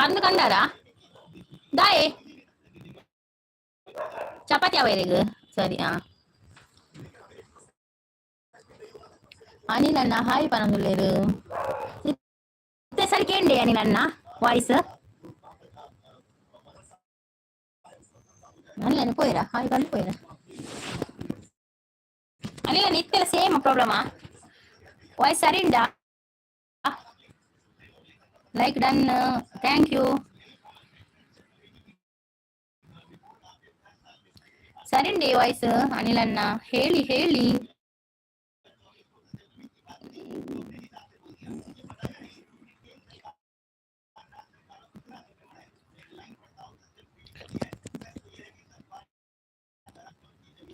ಅಂದು ಕಂಡಾರ ದಾಯೆ ಚಪಾತಿ ಅವರಿಗೆ ಸರಿ. ಅನಿಲಣ್ಣ ಹಾಯ್ ಪನಂದುಲ್ಲೇರು ಸರಿ ಕೇಂಡಿ ಅನಿಲಣ್ಣ ವಾಯ್ಸ್ ಅನಿಲಣ್ಣ போயிரா ಹಾಯ್ ಬಂದು போயிரா ಅನಿಲಣ್ಣ ಇತ್ತೆಲ್ಲ ಸೇಮ್ ಪ್ರಾಬ್ಲಮಾ ವಾಯ್ಸ್ ಸರಿ ಉಂಟಾ ಲೈಕ್ ಡನ್ ಥ್ಯಾಂಕ್ ಯು ಸರಿ ಉಂಡಿ ವಾಯ್ಸ್ ಅನಿಲಣ್ಣ ಹೇಳಿ ಹೇಳಿ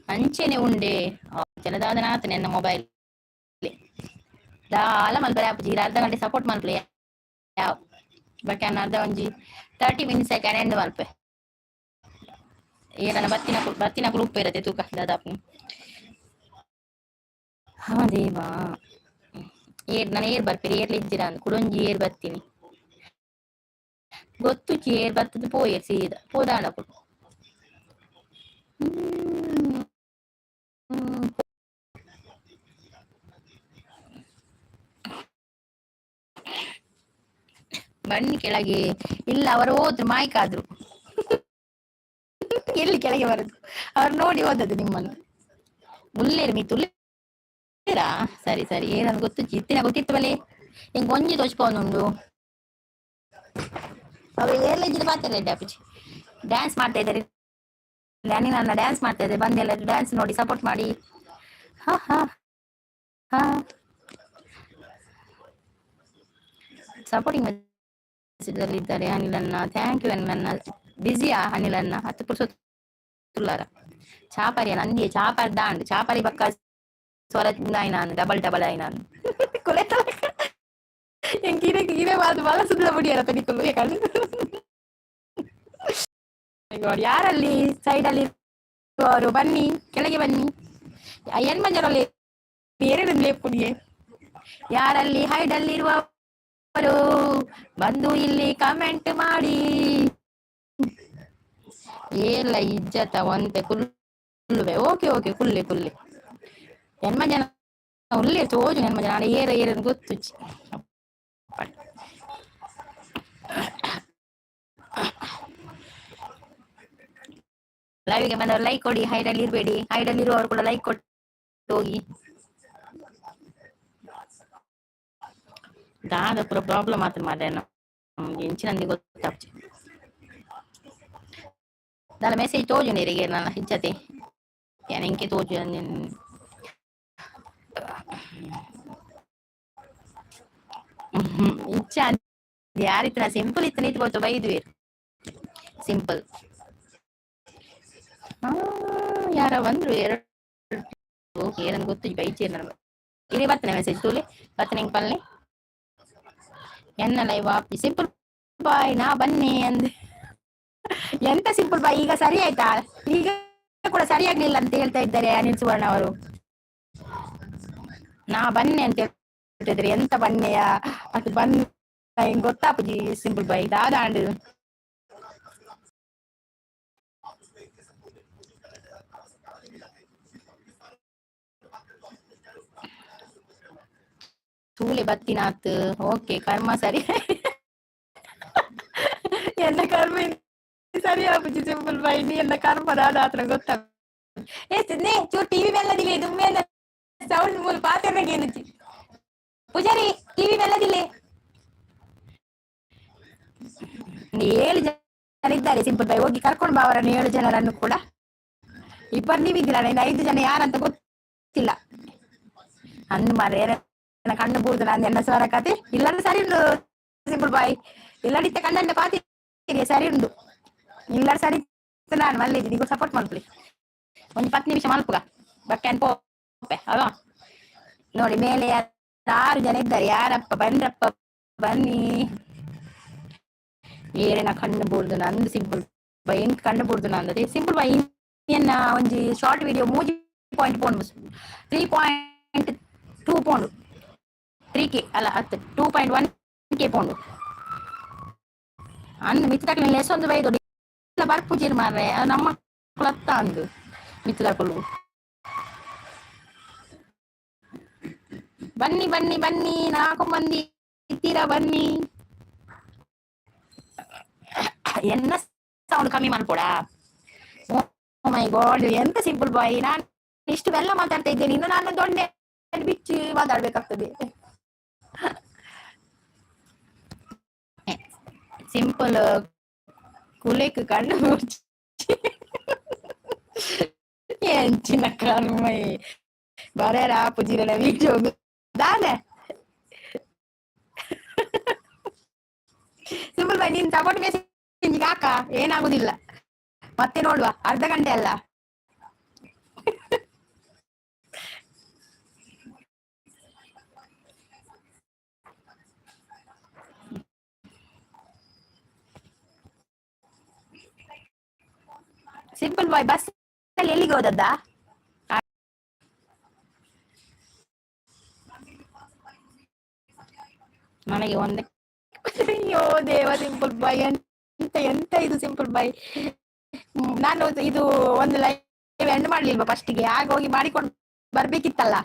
ಅಂಚೆನೆ ಉಂಡೆ ಜನದಾದನಾಥ ನನ್ನ ಮೊಬೈಲ್ ದಾಲ ಮಲ್ಪರೆ ಆಪುಜಿ ಅರ್ಧ ಗಂಟೆ ಸಪೋರ್ಟ್ ಮಲ್ಪಲೆ ಯಾವ ಬಟ್ ಅರ್ಧ ಒಂಜಿ 30 ಮಿನಿಟ್ಸ್ ಆಯ್ಕೆ ಎಂಡ್ ಮಲ್ಪೆ ಏನನ್ನ ಬತ್ತಿನ ಗ್ರೂಪ್ ಇರತ್ತೆ ತೂಕ ದಾದಾಪು ಹಾ ದೇವಾ ನಾನು ಏರ್ ಬರ್ಪೇರಿ ಏರ್ಲಿ ಇದ್ದೀರಾ ಅಂದ್ ಕುಡೊಂಜಿ ಏರ್ ಬರ್ತೀನಿ ಗೊತ್ತು ಏರ್ ಬರ್ತದ ಪೋಯರ್ ಸೀದಾ ಪೋದಾಣ ಬನ್ನಿ ಕೆಳಗೆ ಇಲ್ಲ ಅವರು ಹೋದ್ರು ಮಾಯ್ಕಾದ್ರು ಎಲ್ಲಿ ಕೆಳಗೆ ಬರುದು ಅವ್ರು ನೋಡಿ ಓದದ್ದು ನಿಮ್ಮನ್ನು ಮುಲ್ಲೇರು ಮೀ ತುಲ್ಲೇರಾ ಸರಿ ಸರಿ ಏನಂತ ಗೊತ್ತು ಚಿತ್ತಿನ ಗೊತ್ತಿತ್ತು ಬಲೆ ಹಿಂಗ್ ಗೊಂಜಿ ತೋಚ್ಕೊಂಡುಂಡು ಅವ್ರು ಏರ್ಲಿದ್ರೆ ಬರ್ತಾರೆ ಅಪ್ಪಿಜಿ ಡ್ಯಾನ್ಸ್ ಮಾಡ್ತಾ ಇದ್ದಾರೆ ನನ್ನ ಡ್ಯಾನ್ಸ್ ಮಾಡ್ತಾ ಇದ್ದಾರೆ ಬಂದೆಲ್ಲ ಡ್ಯಾನ್ಸ್ ನೋಡಿ ಸಪೋರ್ಟ್ ಮಾಡಿ ಹಾ ಹಾ ಹಾ ಸಪೋರ್ಟಿಂಗ್ ಇದ್ದಾರೆ ಅನಿಲಣ್ಣ ಥ್ಯಾಂಕ್ ಯು ಅನಿಲಣ್ಣ ಬಿಸಿಯಾ ಅನಿಲಣ್ಣ 10% ತುಲ್ಲಾರ ಚಾಪರಿ ನಂದಿ ಚಾಪರ್ ದಾಂಡ್ ಚಾಪರಿ ಬಕ್ಕ ಸ್ವರ ಆಯ್ನಾನು ಡಬಲ್ ಆಯ್ನಾನು ಕುಲೆತ ಗಿರೆ ಬಾದು ಬಲ ಸುದ್ದ ಮುಡಿಯಲ್ಲ ಪೆನಿಕುಲು ಯಾಕಂದ್ರೆ ಯಾರಲ್ಲಿ ಸೈಡ್ ಅಲ್ಲಿ ಅವರು ಬನ್ನಿ ಕೆಳಗೆ ಬನ್ನಿ ಹೆಣ್ಮಂಜರಲ್ಲಿ ಎರಡು ಲೇಪುಡಿಗೆ ಯಾರಲ್ಲಿ ಹೈಡ್ ಅಲ್ಲಿ ಇರುವವರು ಬಂದು ಇಲ್ಲಿ ಕಮೆಂಟ್ ಮಾಡಿ ಏಲ್ಲ ಇಜ್ಜತ ಒಂತೆ ಕುಲ್ಲುವೆ ಓಕೆ ಓಕೆ ಕುಲ್ಲೆ ಹೆಣ್ಮಂಜನ ಉಲ್ಲೇ ತೋಜು ಹೆಣ್ಮಂಜನ ನಾಳೆ ಏರ ಗೊತ್ತು ಲೈವ್ಗೆ ಬಂದವರು ಲೈಕ್ ಕೊಡಿ ಹೈಡಲ್ಲಿ ಇರಬೇಡಿ ಹೈಡಲ್ಲಿ ಇರುವವರು ಕೂಡ ಲೈಕ್ ಕೊಟ್ಟು ಹೋಗಿ ದಾದ ಪೂರ ಪ್ರಾಬ್ಲಮ್ ಆತ ಮಾಡ ಇಂಚಿನಂದಿ ಗೊತ್ತಾಗ್ತಿ ನನ್ನ ಮೆಸೇಜ್ ತೋಜು ನೀರಿಗೆ ನನ್ನ ಹಿಚ್ಚತೆ ಎಂಕೆ ತೋಜು ಇಚ್ಛ ಯಾರಿತ್ರ ಸಿಂಪಲ್ ಇತ್ತು ನಿಂತು ಗೊತ್ತು ಬೈದ್ವೇರು ಸಿಂಪಲ್ ಯಾರ ಬಂದ್ರು ಎರಡು ಏನಂತ ಗೊತ್ತು ಬೈಚೇರ್ ನನಗೆ ಇಲ್ಲಿ ಬರ್ತನೆ ಮೆಸೇಜ್ ತೂಲೆ ಬರ್ತನೆ ಹೆಂಗೆ ಪಲ್ಲೆ ಎನ್ನ ಲೈವ್ ಆಪಿ ಸಿಂಪಲ್ ಬಾಯ್ ನಾ ಬನ್ನಿ ಅಂದೆ ಎಂತ ಸಿಂಪಲ್ ಬಾಯ್ ಈಗ ಸರಿ ಆಯ್ತಾ ಈಗ ಕೂಡ ಸರಿಯಾಗ್ಲಿಲ್ಲ ಅಂತ ಹೇಳ್ತಾ ಇದ್ದಾರೆ ಅನಿಲ್ ಸುವರ್ಣ ಅವರು ನಾ ಬನ್ನಿ ಅಂತ ಹೇಳ್ತಿದ್ರಿ ಎಂತ ಬನ್ನೆಯ ಅದು ಬನ್ನಿ ಹೆಂಗ್ ಗೊತ್ತಾಪುಜಿ ಸಿಂಪಲ್ ಬಾಯ್ ದಾದಾಂಡು ತೂಲೆ ಬತ್ತಿನಾತ್ ಓಕೆ ಕರ್ಮ ಸರಿ என்ன கர்ம சரியா போச்சு சிம்பிள் பாய் நீ என்ன கர்ம ராதாತ್ರ ಗೊತ್ತಾ ಏ ಸಿದ್ನೆ ಚೂರ್ ಟಿವಿ ಮೆಲ್ಲದಿಲ್ಲ ಇದು ಮೇಲೆ ಸೌಂಡ್ ಮೂಲ ಪಾತೆನ ಕೇನುಚಿ ಪೂಜಾರಿ ಟಿವಿ ಮೆಲ್ಲದಿಲ್ಲ 7 ಜನ ಇದ್ದಾರೆ ಸಿಂಪಲ್ ಬಾಯ್ ಹೋಗಿ ಕರ್ಕೊಂಡು ಬಾ ಅವರನ್ನು 7 ಜನರನ್ನು ಕೂಡ ಇಬ್ಬರು ನೀವಿದ್ದೀರಾ 5 ಜನ ಯಾರಂತ ಗೊತ್ತಿಲ್ಲ ಅಂದು ಮಾರ್ರೆ ಕಣ್ಣು ಬೂರ್ದು ನಾನು ಎನ್ನ ಸ್ವರ ಕತೆ ಇಲ್ಲಾಂದ್ರೆ ಸರಿ ಉಂಡು ಸಿಂಪಲ್ ಬಾಯ್ ಇಲ್ಲಡಿತ್ತ ಕಣ್ಣನ್ನ ಪಾತಿ ಸರಿ ಉಂಡು ಇಲ್ಲ ಸರಿ ನಾನು ಮಲ್ಲಿದ್ದು ನೀವು ಸಪೋರ್ಟ್ ಮಾಡ್ಕೊಳ್ಳಿ ಒಂದು 10 ನಿಮಿಷ ಮಲ್ಪುಗ ಬಟ್ಟೆ ಪೋಪೆ ಅಲ್ವಾ ನೋಡಿ ಮೇಲೆ 6 ಜನ ಇದ್ದಾರೆ ಯಾರಪ್ಪ ಬಂದ್ರಪ್ಪ ಬನ್ನಿ ಏನ ಕಣ್ಣು ಬೂರ್ದು ನಂದು ಸಿಂಪಲ್ ಬೈ ಹೆಂಗ್ ಕಣ್ಣು ಬೂರ್ದು ನಂದದೆ ಸಿಂಪಲ್ ಬೈ ಎನ್ನ ಒಂಜಿ ಶಾರ್ಟ್ ವಿಡಿಯೋ 3 ಪೋಂಡು 3.2 ಪೋಂಡು 3K ಅಲ್ಲ 2.1K ಪೋಂಡು ಅಂದ್ ಮಿತ್ತಕ್ಲೆ ಲೆಸೊಂದು ಬೈದೊಡಿ ಎಲ್ಲ ಬರ್ಪುಜಿರ್ ಮಾರ್ರೆ ನಮ್ಮ ಕುಲತ್ತ ಅಂದು ಮಿತ್ತದಕುಲು ಬನ್ನಿ ಬನ್ನಿ ಬನ್ನಿ ನಾಲ್ಕು ಮಂದಿ ಇತ್ತೀರಾ ಬನ್ನಿ ಎನ್ನ ಸೌಂಡ್ ಕಮ್ಮಿ ಮಾಡ್ಕೊಡಾ ಓ ಮೈ ಗಾಡ್ ಎಂತ ಸಿಂಪಲ್ ಬಾಯ್ ನಾನು ಇಷ್ಟು ಬೆಲ್ಲ ಮಾತಾಡ್ತಾ ಇದ್ದೇನೆ ಇನ್ನು ನಾನು ದೊಡ್ಡ ಬಿಚ್ಚಿ ಮಾತಾಡ್ಬೇಕಾಗ್ತದೆ ಸಿಂಪಲ್ ಕುಲೇಕ್ ಕಣ್ಣು ಮುಚ್ಚಿ ಎಂಚಿನ ಕರ್ಮೈ ಬರೇರ ಪುಜಿರನ ವಿಡಿಯೋ ದಾನೆ ಸಿಂಪಲ್ ಬಾಯ್ ನೀನ್ ಸಪೋರ್ಟ್ ಮೆಸೇಜ್ ಹಾಕ ಏನಾಗುದಿಲ್ಲ ಮತ್ತೆ ನೋಡುವ ಅರ್ಧ ಗಂಟೆ ಅಲ್ಲ ಸಿಂಪಲ್ ಬಾಯ್ ಬಸ್ ಎಲ್ಲಿಗೆ ಹೋದದ್ದ ನನಗೆ ಒಂದೇ ಅಯ್ಯೋ ದೇವ ಸಿಂಪಲ್ ಬಾಯ್ ಎಂತ ಎಂತ ಇದು ಸಿಂಪಲ್ ಬಾಯ್ ನಾನು ಇದು ಒಂದು ಲೈವ್ ಎಂಡ್ ಮಾಡ್ಲಿಲ್ವಾ ಫಸ್ಟಿಗೆ ಆಗ ಹೋಗಿ ಮಾಡಿಕೊಂಡು ಬರ್ಬೇಕಿತ್ತಲ್ಲ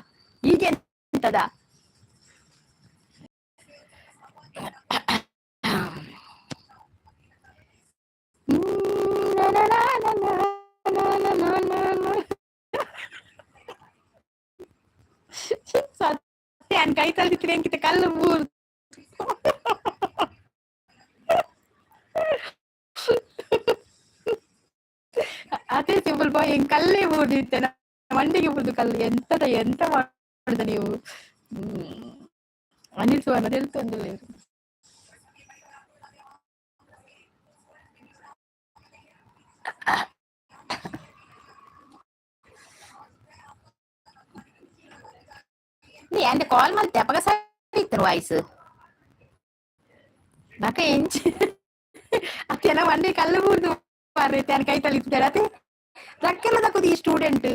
ಈಗ ಎಂತದ ಸತ್ಯ ಕೈ ತಲ್ದಿದ್ರೆ ಅಂಕಿತ ಕಲ್ಲು ಮೂರು ಅದೇ ಸಿಂಪಲ್ ಬಾಯ್ ಹೆಂಗ್ ಕಲ್ಲೇ ಮೂಡಿತ್ತೆ ಮಂಡಿಗೆ ಮುರಿದು ಕಲ್ಲು ಎಂತದ ಎಂತ ಮಾಡುದ ನೀವು ಅನಿಲ್ ಸುವರ್ಣ తెలుస్తుంది നീ എന്റെ കോൾ മലത്തെ അപ്പക സರಿ ಇತ್ತು ವಾಯ್ಸ್ ನಾಕ ಎಂಚ್ ಅತ್ತೆನ ಮಂಡಿ ಕಲ್ಲು ಮೂರ್ದು ಮಾರೈತೆ ಅನ್ ಕೈ ತಲಿಸ್ತಾರೆ ಅದೇ ರಕ್ಕೆಲ್ಲ ತಕ್ಕುದು ಈ ಸ್ಟೂಡೆಂಟ್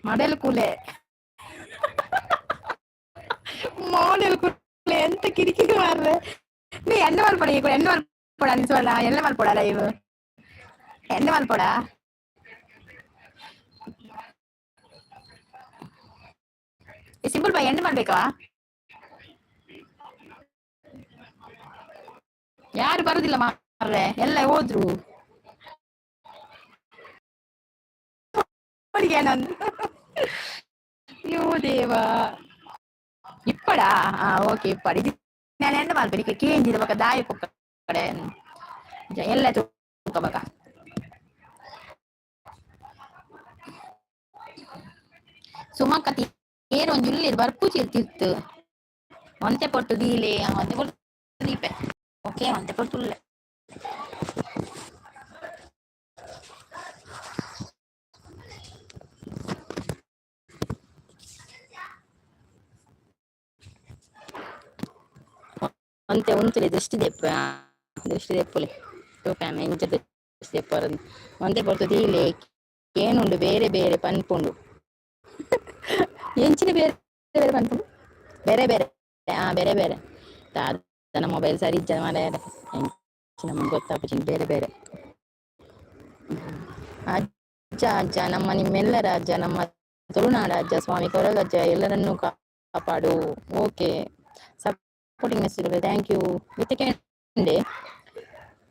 ಮಾಡೆಲ್ ಕೂಲೆ ಮಾಡೆಲ್ ಕೂಲೆ ಎಂತ ಕಿರಿಕಿರಿ ಮಾರ್ರೆ നീ എന്നെ മൽപ്പട എന്നെ മൽപ്പടാ നീ സോല എന്നെ മൽപ്പടാ ലൈവ് എന്നെ മൽപ്പടാ ಸಿಂಪಲ್ ಬಾಯ್ ಎಣ್ಣೆ ಮಾಡ್ಬೇಕಾ ಯಾರು ಬರುದಿಲ್ಲ ಮಾರ್ರೆ ಎಲ್ಲ ಹೋದ್ರು ಅಯ್ಯೋ ದೇವಾ ಇಪ್ಪಡಾ ಓಕೆ ಇಪ್ಪಡಿ ನಾನು ಎಣ್ಣೆ ಮಾಡ್ಬೇಕು ಕೇಂಜಿದ ಬಕ್ಕ ದಾಯ ಕಡೆ ಎಲ್ಲ ತೂಕಬಕ ಸುಮಕತಿ ಏರು ಒಂದು ಜುಲ್ಲಿ ಬರ್ಪೂಚಿ ಇರ್ತಿತ್ತು ಒಂತೆ ಪೊಟ್ಟು ದೀಲೆ ಒಂತೆ ಪೊಟ್ಟು ದೀಪೆ ಓಕೆ ಒಂತೆ ಪೊಟ್ಟುಲ್ಲೆ ಒಂತೆ ಉಂತುಲೆ ದೃಷ್ಟಿ ದೆಪ್ಪುಲೆ ತೂಕಾಮ ಇಂಚ ದೃಷ್ಟಿ ದೆಪ್ಪರದು ಒಂತೆ ಪೊಟ್ಟು ದೀಲೆ ಏನುಂಡು ಬೇರೆ ಬೇರೆ ಪನ್ಪುಂಡು ಎಂಚಿನ ಬೇರೆ ಬೇರೆ ಪನ್ಪುಂಡು ಬೇರೆ ಬೇರೆ ಬೇರೆ ಬೇರೆ ನನ್ನ ಮೊಬೈಲ್ ಸರಿ ಇಜ್ಜ ಮಾರ ನಮಗೆ ಗೊತ್ತಾಗ್ಬಿಟ್ಟು ಬೇರೆ ಬೇರೆ ಅಜ್ಜ ಅಜ್ಜ ನಮ್ಮ ನಿಮ್ಮೆಲ್ಲರ ಅಜ್ಜ ನಮ್ಮ ತುಳುನಾಡ ಅಜ್ಜ ಸ್ವಾಮಿ ಕೊರಗಜ್ಜ ಎಲ್ಲರನ್ನೂ ಕಾಪಾಡು okay supporting message thank you ನಿತ್ಯಕೇಂಡೆ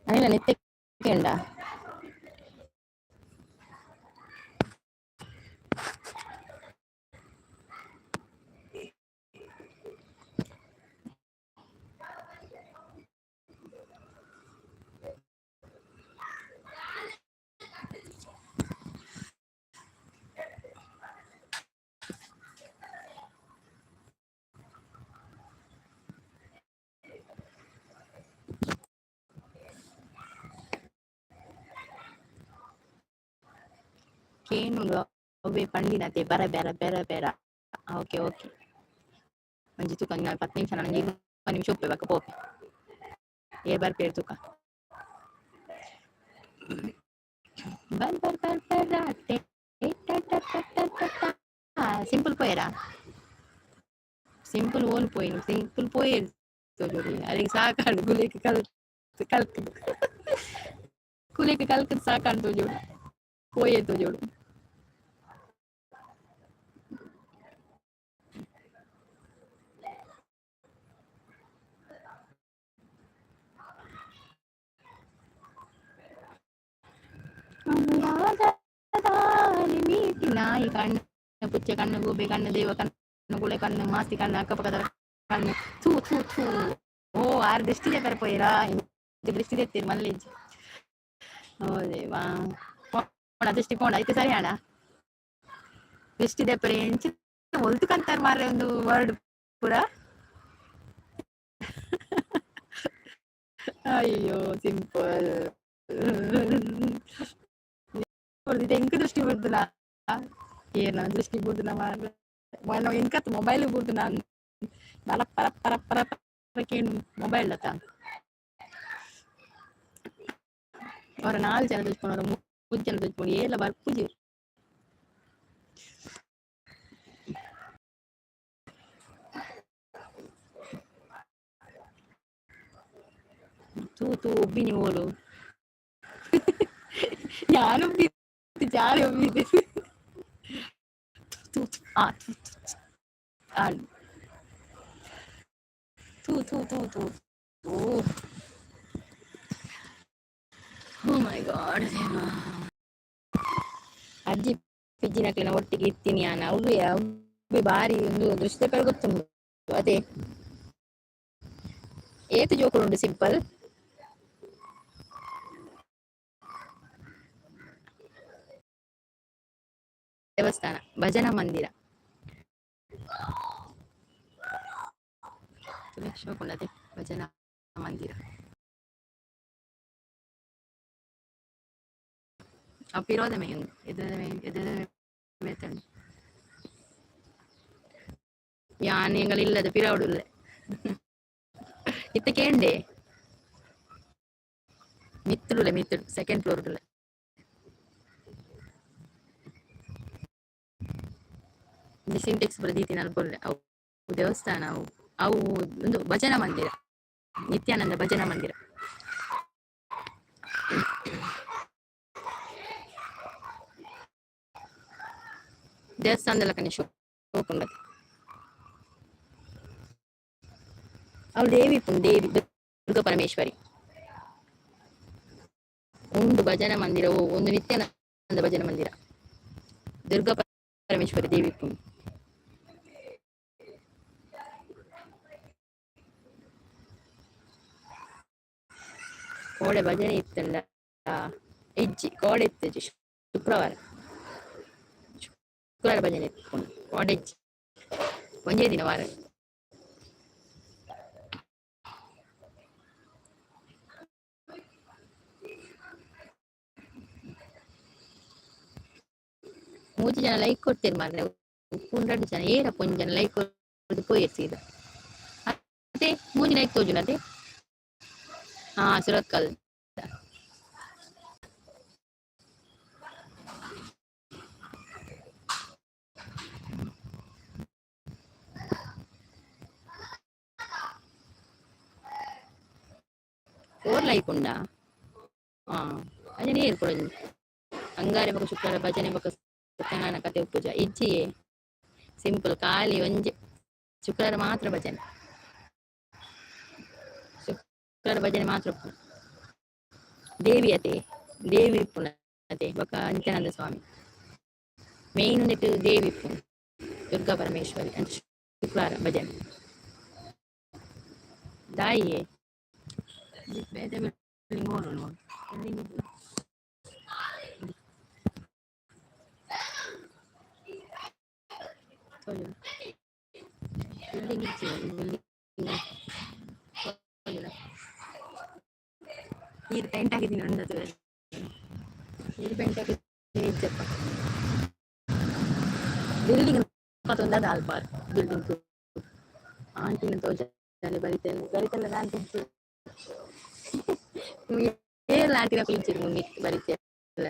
ಅನಿಲ ನಿತ್ಯಕೇಂಡ ಕೇನುಂಡು ಅವೇ ಪಂಡಿನತೆ ಬರ ಬೇರ ಬೇರ ಬೇರ ಓಕೆ ಓಕೆ ಮಂಜಿ ತೂಕ 10 ನಿಮಿಷ ನನಗೆ 20 ನಿಮಿಷ ಉಪ್ಪಬೇಕು ಪೋಪೆ ಬರ್ಪೇರು ತೂಕ ಬರ್ ಸಿಂಪಲ್ ಪೋಯರಾ ಸಿಂಪಲ್ ಓಲ್ ಪೋಯಿನು ಸಿಂಪಲ್ ಪೋಯ್ ತೋಜೋಡಿ ಅಲ್ಲಿಗೆ ಸಾಕಾಡು ಗುಲಿಗೆ ಕಲ್ಕದು ಕುಲಿಗೆ ಕಲ್ಕದು ಸಾಕಾಡು ತೋಜೋಡು ಪೋಯೆ ತೋಜೋಡು ಮೀಟಿ ನಾಯಿ ಕಣ್ಣು ಪುಚ್ಚ ಕಣ್ಣು ಗೂಬೆ ಕಣ್ಣು ದೇವ ಕಣ್ಣು ಗುಳೆ ಕಣ್ಣು ಮಾಸ್ತಿ ಕಣ್ಣು ಅಕ್ಕಪಕ್ಕದ ಕಣ್ಣು ಥೂ ಥೂ ಥೂ ಓ ಆರು ದೃಷ್ಟಿದೆ ಪರಪೋಯಿರಾ ದೃಷ್ಟಿ ತೆತ್ತೀರಿ ಮಲ್ಲಿಜ್ ಓ ದೇವಾ ಕೋಣ ದೃಷ್ಟಿ ಕೋಣ ಆಯ್ತು ಸರಿ ಅಣ್ಣ ದೃಷ್ಟಿ ದೆಪ್ಪರೆ ಎಂಚ ಹೊಲ್ತು ಕಂತಾರ ಮಾರ್ರೆ ಒಂದು ವರ್ಡ್ ಪೂರ ಅಯ್ಯೋ ಸಿಂಪಲ್ ಇದು ಎಂಕ ದೃಷ್ಟಿ ಬಿಡ್ದು ನಾ ಏನ ದೃಷ್ಟಿ ಬಿಡ್ದು ನಮ್ಮ ಎಂಕತ್ ಮೊಬೈಲ್ ಬಿಡ್ದು ನಾನು ನಲ ಪರ ಪರ ಪರ ಪರಕೇನು ಮೊಬೈಲ್ ಅತ್ತ ಅವರ 4 ಜನ ತೆಗೆದುಕೊಂಡು ಅವರ 3 ಜನ ತೆಗೆದುಕೊಂಡು ಎಲ್ಲ ಬರ್ಪುಜಿ ತೂ ತೂ ಒಬ್ಬಿನಿ ಓಡು ನಾನು ಜಾರಿ ಒಬ್ಬಿದ್ದೆ ತೂ ತೂ ತೂ ತೂ ತೂ ಓ ಮೈ ಗಾಡ್ ಅಜ್ಜಿ ಪಿಜ್ಜಿನಕ್ಲಿನ ಒಟ್ಟಿಗೆ ಇರ್ತೀನಿ ಅವ್ವೆ ಬಾರಿ ಒಂದು ದೃಶ್ಯ ಗೊತ್ತುಂಟು ಅದೇ ಏತು ಜೋಕುಳುಂಡು ಸಿಂಪಲ್ ದೇವಸ್ಥಾನ ಭಜನಾ ಮಂದಿರ ಶೋಕುಂಡದೆ ಭಜನಾ ಮಂದಿರ ಪಿರೋದಮೆ എതിർമേത്തണ്ട് യാനങ്ങളില്ലത് പിറവിടില്ല ഇത്തക്കേണ്ടേ മിത്തുള്ള ಸೆಕೆಂಡ್ ಫ್ಲೋರ್ ಸಿಂಟೆಕ್ಸ್ ಪ್ರದೀತಿ ನಲ್ಪೊಳ್ಳೆ ಅವು ದೇವಸ್ಥಾನ ಅವು ಒಂದು ಭಜನಾ ಮಂದಿರ ನಿತ್ಯಾನಂದ ಭಜನಾ ಮಂದಿರ ದೇವಸ್ಥಾನದ ಕಣೆ ಹೋಗ್ಕೊಂಡದ್ದು ಅವಳು ದೇವಿ ದುರ್ಗಾ ಪರಮೇಶ್ವರಿ ಒಂದು ಭಜನಾ ಮಂದಿರವು ಒಂದು ನಿತ್ಯಾನಂದ ಭಜನಾ ಮಂದಿರ ದುರ್ಗಾ ಪರಮೇಶ್ವರಿ ದೇವಿ ಕೋಡೆ ಭಜನೆ ಇತ್ತಲ್ಲ ಹೆಜ್ಜಿ ಕೋಡೆ ಇತ್ತು ಶುಕ್ರವಾರ ಭಜನೆ ಇಟ್ಕೊಂಡು ಕೋಡೆ ಹೆಜ್ಜಿ ಒಂದೇ ದಿನ ವಾರ ಮೂರು ಜನ ಲೈಕ್ ಕೊಡ್ತೀರಿ ಮಾರ್ರೆ 100 ಜನ ಏರಪ್ಪ 1 ಜನ ಲೈಕ್ ಕೊಟ್ಟು ಪೋಯಿರ್ಸಿದ ಅದೇ 3 ಲೈಕ್ ತೋಜುನ ಅದೇ ಸುರತ್ಕಲ್ ಲೈಕ್ ಉಂಡಾ ಭಜನೆ ಏರ್ಕೊಡೋದು ಅಂಗಾರೆ ಬಕ ಶುಕ್ರವಾರ ಭಜನೆ ಬಕ ಸತ್ಯನಾರಾಯಣ ಕತೆ ಪೂಜಾ ಇಜ್ಜಿಯೇ ಸಿಂಪಲ್ ಖಾಲಿ ಒಂಜೆ ಶುಕ್ರವಾರ ಮಾತ್ರ ಭಜನೆ ಮಾತ್ರ ದೇವಿ ಪುನತೆ ಬಕ ನಿತ್ಯಾನಂದ ಸ್ವಾಮಿ ಮೇನ್ ನೆಟ್ಟು ದೇವಿ ಪುನ ದುರ್ಗಾ ಪರಮೇಶ್ವರಿ ಅಂತ ಶುಕ್ರವಾರ ಭಜನೆ ದಾಯಿಯೇ ನೀರು ಪೆಂಟ್ ಹಾಕಿದ್ದೀನಿ ಅಂದದ್ದು ನೀರು ಪೆಂಟ್ ಹಾಕಿದ್ದೀನಿ ಇದ್ದಪ್ಪ ಬಿಲ್ಡಿಂಗ್ ಮತ್ತೊಂದು ಆಲ್ಪಾರ್ ಬಿಲ್ಡಿಂಗ್ ಆಂಟಿನ ತೋಜಲ್ಲಿ ಬರಿತಲ್ಲ ನಾನು ಏಲ್ಲ ಆಂಟಿನ ಕುಳಿಚಿರು ಮುನ್ನಿ ಬರಿತಲ್ಲ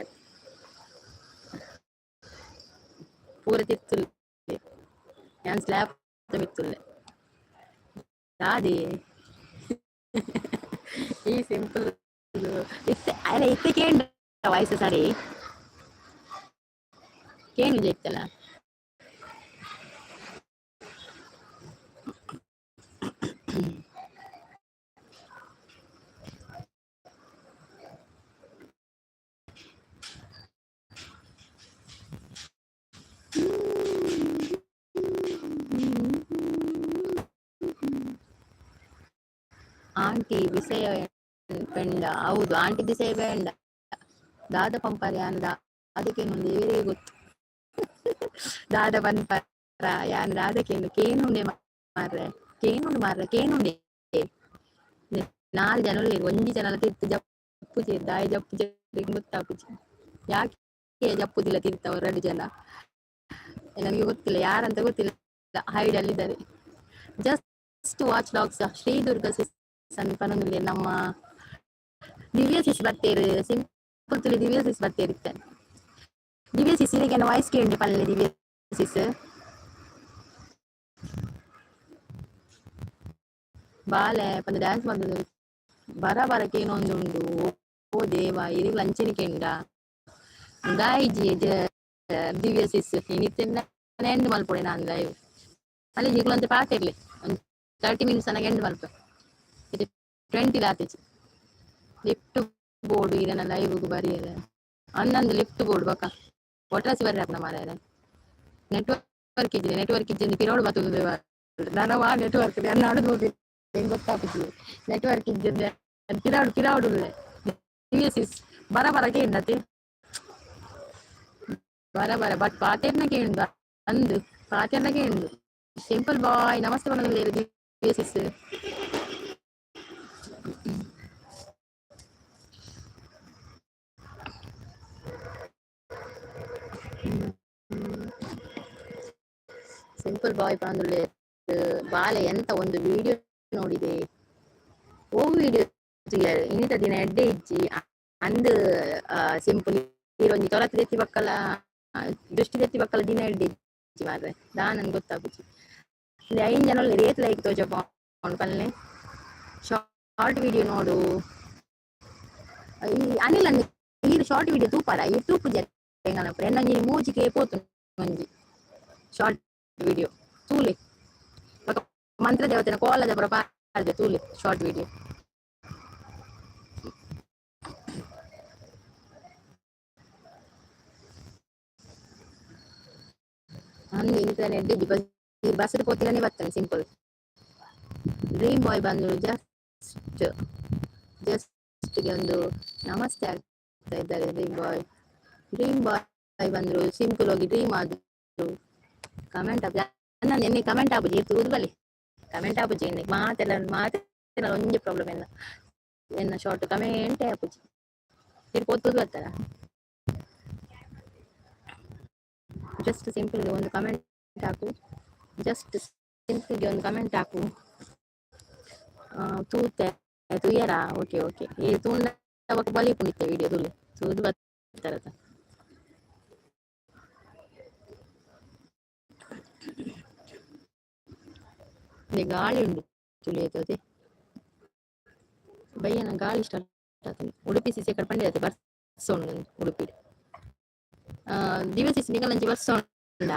ಪೂರ ತಿತ್ತುಲ್ಲೆ ನಾನು ಸ್ಲ್ಯಾಬ್ ಮಿತ್ತುಲ್ಲೆ ದಾದಿ ಈ ಸಿಂಪಲ್ ಅಲ್ಲ ಇತ್ತೆ ಕೇಂದ್ರ ವಯಸ್ಸು ಸರಿ ಕೇಂದ್ರ ಇತ್ತಲ್ಲ ಆಂಟಿ ಬಿಸೆಯ ಪೆಂಡ ಹೌದು ಆಂಟಿ ಬಿಸೆಯ ಪೆಂಡ ದಾದ ಪಂಪರ ಯಾನ್ ಅದಕ್ಕೆ ಮುಂದೆ ಇವರೇ ಗೊತ್ತು ದಾದ ಪಂಪರ ಯಾನ್ ದಾದಕ್ಕೆ ಕೇನುಂಡೆ ಮಾರ್ರೆ ಕೇನುಂಡೆ ನಾಲ್ ಜನ ಒಂಜಿ ಜನ ತಿರ್ತು ಜಪ್ಪು ದಾಯ ಜಪ್ಪು ಗೊತ್ತಾಪುಜಿ ಯಾಕೆ ಜಪ್ಪುದಿಲ್ಲ ತಿರ್ತಾವ 2 ಜನ ನನಗೆ ಗೊತ್ತಿಲ್ಲ ಯಾರಂತ ಗೊತ್ತಿಲ್ಲ hide ಅಲ್ಲಿದ್ದಾರೆ just watch dogs Sridurga ಪನೊಂದುಲ್ಲೆ ನಮ್ಮ ದಿವ್ಯ ಸಿಸ್ ಬರ್ತೇರು ಸಿಂಪಲ್ ತುಳಿ ದಿವ್ಯ ಸಿಸ್ ಬರ್ತೇರಿತ್ತೆ ದಿವ್ಯ ಸಿಸ್ ಇದಕ್ಕೆ ವಾಯ್ಸ್ ಕೇಳಿ ಪಲ್ಲೆ ದಿವ್ಯ ಸಿಸ್ ಬಾಲೆ ಪಂದ ಡ್ಯಾನ್ಸ್ ಮಾಡಿದ್ರು ಬರಬರಕ್ಕೆ ಏನೊಂದು ಉಂಡು ಓ ದೇವ ಇರಿಗೆ ಲಂಚನಿಕೆಂಡ ಗಾಯ್ಜಿ ದಿವ್ಯ ಸಿಸ್ ಇನ್ನಿತ್ತೆಲ್ಲ ಎಂಡ್ ಮಲ್ಪೊಡೆ ನಾನು ಲೈವ್ ಅಲ್ಲಿ ಜಿಗ್ಲಂತೆ ಪಾಠ ಇರ್ಲಿ ಒಂದು 30 ಮಿನಿಟ್ಸ್ ನನಗೆ ಎಂಡ್ ಮಲ್ಪ ಇದು 20 ಲಾತಿಚ್ ಲಿಫ್ಟ್ ಬೋರ್ಡ್ ಇದನ್ನ ಲೈವ್ ಬರೆಯಲ್ಲ ಅನ್ನೊಂದು ಲಿಫ್ಟ್ ಬೋರ್ಡ್ ಬಕ್ಕ ಒಟ್ರಾಸಿ ಬರ್ರಿ ಮಾರಾಯ ನೆಟ್ವರ್ಕ್ ಇದ್ದ ಪಿರೋಡ್ ಬರ್ತದೆ ನನವ ನೆಟ್ವರ್ಕ್ ನಾಡು ಹೋಗಿ ಗೊತ್ತಾಗ್ತದೆ ನೆಟ್ವರ್ಕ್ ಇದ್ದ ಪಿರಾಡು ಬರ ಕೇಂದತೆ ಬರ ಬಟ್ ಪಾತೆರ್ನ ಕೇಂದ ಅಂದು ಪಾತೆರ್ನ ಕೇಂದು ಸಿಂಪಲ್ ಬಾಯ್ ನಮಸ್ತೆ ಬಂದ ಸಿಂಪಲ್ ಬಾಯ್ ಬಂದುಳ್ಳೆ ಬಾಲೆ ಎಂತ ಒಂದು ವಿಡಿಯೋ ನೋಡಿದೆ ಓ ವಿಡಿಯೋ ಇನ್ನಿತ ದಿನ ಎಡ್ಡೆ ಇಜ್ಜಿ ಅಂದು ಸಿಂಪಲ್ ಇರೊಂಜಿ ತೊಲತ್ ದೆತ್ತಿ ಬಕ್ಕಲ ದೃಷ್ಟಿ ದೆತ್ತಿ ಬಕ್ಕಲ ದಿನ ಎಡ್ಡೆ ಇಜ್ಜಿ ಮಾರ್ರೆ ದಾನನ್ ಗೊತ್ತಾಗುಜಿ ಇಲ್ಲಿ 5 ಜನ ರೇತ್ ಲೈಕ್ ತೋಜಪ್ಪ ಪಲ್ಲೆ ಶಾರ್ಟ್ ವಿಡಿಯೋ ನೋಡು ಅನಿಲ್ ಅಂದ್ ಈ ಶಾರ್ಟ್ ವಿಡಿಯೋ ತೂಪಾರ ಈ ತೂಪು ಜನ ಎನ್ನೊಂಜಿ ಮೂಜಿಗೆ ಪೋತು ಒಂಜಿ ಶಾರ್ಟ್ ವಿಡಿಯೋ ತೂಲೆ ಮಂತ್ರ ದೇವತೆನ ಕೋಲದ ಪುರ ಪಾಡ್ದೆ ತೂಲೆ ಶಾರ್ಟ್ ವಿಡಿಯೋ ಹಂಗೆ ಇಂಟರ್ನೆಟ್ ಬಿಕಾಸ್ ಈ ಬಸ್ಸಲ್ಲಿ ಪೋತಿರನೇ ಬರ್ತಾನೆ ಸಿಂಪಲ್ ಡ್ರೀಮ್ ಬಾಯ್ ಬಂದು ಜಸ್ಟ್ಗೆ ಒಂದು ನಮಸ್ತೆ ಆಗ್ತಾ ಇದ್ದಾರೆ ಡ್ರೀಮ್ ಬಾಯ್ ಬಂದ್ರು ಸಿಂಪಲ್ ಹೋಗಿ ಡ್ರೀಮ್ ಆದ್ರು ಕಮೆಂಟ್ ನನ್ನ ಎನ್ನೆ ಕಮೆಂಟ್ ಆಪುಜಿ ಇತ್ತು ಬಲ್ಲಿ ಕಮೆಂಟ್ ಆಪುಜಿ ಎನ್ನೆ ಮಾತೆಲ್ಲ ಒಂಜಿ ಪ್ರಾಬ್ಲಮ್ ಇಲ್ಲ ಎನ್ನ ಶಾರ್ಟ್ ಕಮೆಂಟೇ ಆಪುಜಿ ತಿರು ಪೊತ್ತುದು ಬರ್ತಾರ ಜಸ್ಟ್ ಸಿಂಪಲ್ಗೆ ಒಂದು ಕಮೆಂಟ್ ಹಾಕು ಜಸ್ಟ್ ಸಿಂಪಲ್ಗೆ ಒಂದು ಕಮೆಂಟ್ ಹಾಕು ತೂತೆ ತುಯ್ಯರ ಓಕೆ ಈ ತೂಂಡ ಬಲಿ ಪುಣಿತ್ತೆ ವಿಡಿಯೋ ತುಳಿ ತೂದು ಬರ್ತಾರತ ಗಾಳಿ ಉಂಡು ತುಳಿಯತದೆ ಬಯ್ಯನ ಗಾಳಿ ಸ್ಟಾರ್ಟ್ ಆಗ್ತದೆ ಉಡುಪಿ ಸಿಸಿ ಕಡೆ ಪಂಡಿ ಆಯ್ತು ಬರ್ಸ ಉಂಡು ಉಡುಪಿ ದಿವ್ಯ ಸಿಸಿ ನಿಗಲಂಚಿ ಬರ್ಸ ಉಂಡ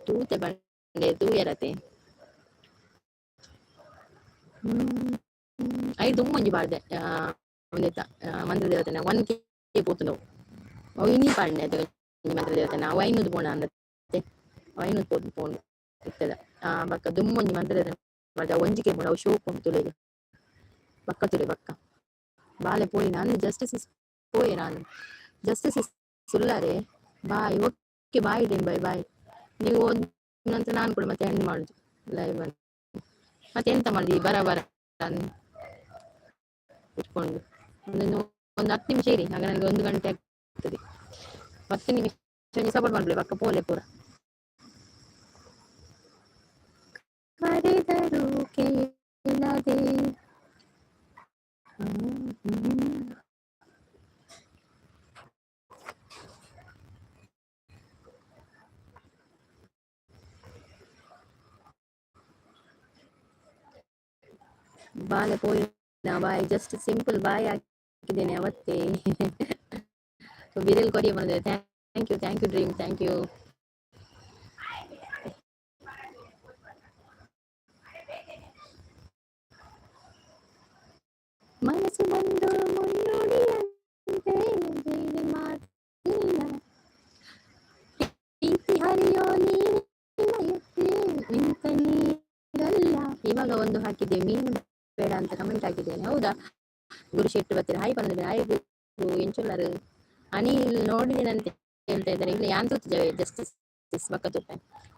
ತೂತೆ ಬಂಡೆ ತೂಯರತೆ ಐದು ಮುಂಜಿ ಬಾಳ್ದೆ ಒಂದಿತ್ತ ಮಂತ್ರ ದೇವತೆನ 1 ಕೆ ಪೋತು ನಾವು ಇನ್ನಿ ಪಾಡ್ನೆ ಅದು ಮಂತ್ರ ದೇವತೆನ ವೈನುದು ಪೋಣ ಅಂದತ್ತೆ ವೈನುದು ಪೋಂಡು ಇರ್ತದ ಬಕ್ಕ ದುಮ್ಮೊಂಜಿ ಮಂತ್ರ ದೇವತೆ ಮಾಡ್ದ 1 ಕೆ ಪೋಣ ಅವು ಶೋಕ್ ಉಂಟು ತುಲೆಗೆ ಬಕ್ಕ ತುಲೆ ಬಕ್ಕ ಬಾಲೆ ಪೋಯಿ ನಾನು ಜಸ್ಟಿಸ್ ಪೋಯೆ ನಾನು ಜಸ್ಟಿಸ್ ಸುಳ್ಳಾರೆ ಬಾಯ್ ಓಕೆ ಬಾಯ್ ಇಡೀನಿ ಬಾಯ್ ನೀವು ನಂತರ ನಾನು ಕೂಡ ಮತ್ತೆ ಎಂಡ್ ಮಾಡುದು ಲೈವ್ ಅಲ್ಲಿ ಮತ್ತೆ ಎಂತ ಮಾಡಿದ್ವಿ ಬರ ಇಟ್ಕೊಂಡು ಒಂದು 10 ನಿಮಿಷ ಇರಿ ಆಗ ನನಗೆ 1 ಗಂಟೆ ಆಗ್ತದೆ 10 ನಿಮಿಷ ಸಪೋರ್ಟ್ ಮಾಡ್ಲಿ ಪಕ್ಕ ಪೋಲೆ ಪೂರ ಕರೆದರು ಕೇಳದೆ ಬಾಲೆ ಪೋಯಿನ ಬಾಯ್ ಜಸ್ಟ್ ಸಿಂಪಲ್ ಬಾಯ್ ಹಾಕಿದ್ದೇನೆ ಅವತ್ತೇ. ವಿರಲ್ ಕೊರಿಯ ಬಂದಿದೆ. Thank you dream, thank you. ಮನಸ್ಸು ಬಂದು ಮುನ್ನುಡಿಯಂತೆ ಮಾತಿಲ್ಲ, ಪ್ರೀತಿ ಹರಿಯೋ ನಿಂತ ನೀರಲ್ಲ. ಇವಾಗ ಒಂದು ಹಾಕಿದ್ದೆ, ಮೀನು ಬೇಡ ಅಂತ ಕಮೆಂಟ್ ಹಾಕಿದ್ದೇನೆ. ಹೌದಾ ಗುರು ಶೆಟ್ಟಿ ಬರ್ತೀರಾ? ಹಾಯ್ ಬಂದಿದೆ. ಹಾಯ್ ಗುರು ಎಂಚುಲ್ಲರು ಅನಿಲ್ ನೋಡಿದೇನಂತೆ ಹೇಳ್ತಾ ಇದ್ದಾರೆ. ಇಲ್ಲ ಯಾನ್ ತೂತಿದ್ದೇವೆ ಜಸ್ಟಿಸ್ ಬಕ್ಕ ತುಟ್ಟ.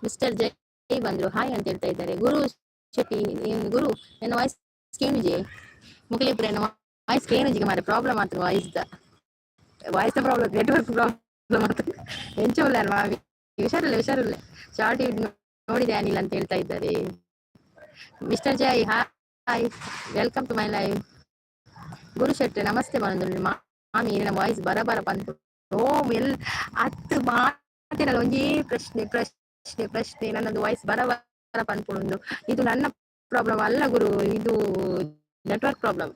ಮಿಸ್ಟರ್ ಜೈ ಬಂದ್ರು ಹಾಯ್ ಅಂತ ಹೇಳ್ತಾ ಇದ್ದಾರೆ. ಗುರು ಶೆಟ್ಟಿ ಗುರು ನನ್ನ ವಾಯ್ಸ್ ಕೇಳಿಜೆ ಮುಕ್ಲಿಬ್ರೆ ನನ್ನ ವಾಯ್ಸ್ ಕೇಳಿಜಿಗೆ ಮಾರೆ ಪ್ರಾಬ್ಲಮ್ ಆಯ್ತು. ವಾಯ್ಸ್ ಪ್ರಾಬ್ಲಮ್, ನೆಟ್ವರ್ಕ್ ಪ್ರಾಬ್ಲಮ್ ಆಯ್ತು. ಎಂಚುಲ್ಲ ಅಲ್ವಾ? ಹುಷಾರಿಲ್ಲ. ಶಾರ್ಟ್ ನೋಡಿದೆ ಅನಿಲ್ ಅಂತ ಹೇಳ್ತಾ ಇದ್ದಾರೆ. Mister Jai hi, welcome to my live. Guru Shetty ನಮಸ್ತೆ ಬಂದು ಮಾಮಿ ನನ್ನ ವಾಯ್ಸ್ ಬರಬರ ಬಂತು. ಓ ಎಲ್ ಹತ್ತು ಮಾತಿನಲ್ಲ ಒಂದೇ ಪ್ರಶ್ನೆ ನನ್ನದು ವಾಯ್ಸ್ ಬರಬರ ಬಂದ್ಕೊಂಡು. ಇದು ನನ್ನ ಪ್ರಾಬ್ಲಮ್ ಅಲ್ಲ ಗುರು, ಇದು ನೆಟ್ವರ್ಕ್ ಪ್ರಾಬ್ಲಮ್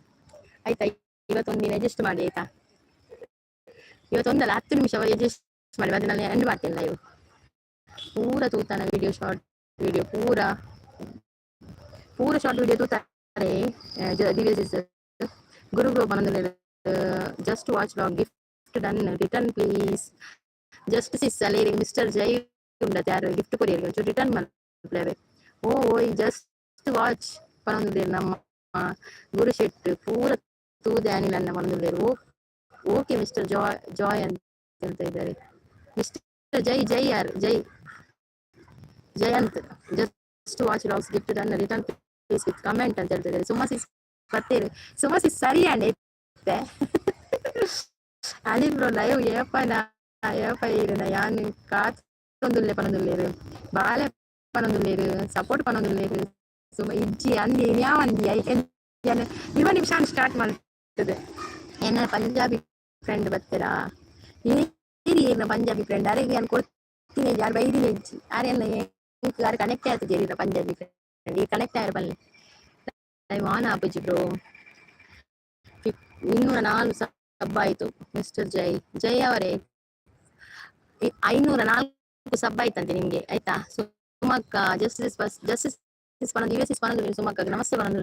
ಆಯ್ತಾ. ಇವತ್ತೊಂದಿನ ಅಡ್ಜಸ್ಟ್ ಮಾಡಿ ಆಯ್ತಾ. ಇವತ್ತೊಂದಲ್ಲ 10 ನಿಮಿಷ ಅಡ್ಜಸ್ಟ್ ಮಾಡಿ, ಅದನ್ನೆಲ್ಲ ಎಂಡ್ ಮಾಡ್ತೇನೆ ಲೈವ್. ಪೂರ ತೂತಾನ ವಿಡಿಯೋ, ಶಾರ್ಟ್ ವಿಡಿಯೋ ಪೂರ ಶಾರ್ಟ್ ವಿಡಿಯೋ ತೂತಾರೆ. ಗುರು ಬಂದ just watch log gift done return please. Just sis ಅಲ್ಲೇ ಮಿಸ್ಟರ್ ಜೈ ಉಂಡತ್ತೆ ಯಾರು ಗಿಫ್ಟ್ ಕೊರಿಯರ್ ಒಂಚೂರು ರಿಟರ್ನ್ ಮಾಡ್ಲೇವೆ. ಓಯ್ ಜಸ್ಟ್ ವಾಚ್ ಪನೊಂದುಲ್ಲೇರು ನಮ್ಮ ಗುರು ಶೆಟ್ ಪೂರ ತೂದೆ ಅನಿಲ್ ಅನ್ನ ಬಂದುಲ್ಲೇರು. ಓಕೆ ಮಿಸ್ಟರ್ ಜಾಯ್ ಅಂತ ಹೇಳ್ತಾ ಇದ್ದಾರೆ. ಮಿಸ್ಟರ್ ಜೈ ಯಾರು Jayant just watch logs gift done return please with comment ಅಂತ ಹೇಳ್ತಾ ಇದ್ದಾರೆ. ಸುಮಸಿಸ್ ಬರ್ತೀರಿ? ಸುಮಸಿಸ್ ಸರಿ ಅಂಡೆ ಅನಿಲ್ ಬ್ರೋ ಲೈವ್ ಏಪ ಇರನ ಯಾನು ಕಾತೊಂದುಲ್ಲೆ ಪನೊಂದುಲ್ಲೇರು ಬಾಲೆ ಪನೊಂದುಲ್ಲೇರು ಸಪೋರ್ಟ್ ಪನೊಂದುಲ್ಲೇರು. ಇಜ್ಜಿ ಅಂದಿ ಯಾವಂದಿ ಇವ ನಿಮಿಷ ಸ್ಟಾರ್ಟ್ ಮಾಡ್ತದೆ. ಏನ ಪಂಜಾಬಿ ಫ್ರೆಂಡ್ ಬರ್ತೀರಾ? ಏನ ಪಂಜಾಬಿ ಫ್ರೆಂಡ್ ಅರೆಗೆ ನಾನು ಕೊಡ್ತೀನಿ. ಯಾರು ಬೈದಿಲ್ಲ ಇಜ್ಜಿ ಯಾರೆಲ್ಲ ಯಾರು ಕನೆಕ್ಟ್ ಆಗ್ತದೆ ಪಂಜಾಬಿ ಫ್ರೆಂಡ್ ಈ ಕನೆಕ್ಟ್ ಆಯ್ರು ಬನ್ನಿ ಲೈವ್ ಆನ್ ಆಪುಜಿ ಬ್ರೋ. 204 ಸಬ್ ಆಯ್ತು. ಮಿಸ್ಟರ್ ಜೈ ಅವರೇ 504 ಸಬ್ ಆಯ್ತಂತೆ ನಿಮ್ಗೆ ಆಯ್ತಾ. ಸುಮಕ್ಕ ಜಸ್ಟಿಸ್ ಸುಮಕ್ಕ ನಮಸ್ತೆ ಬಂದು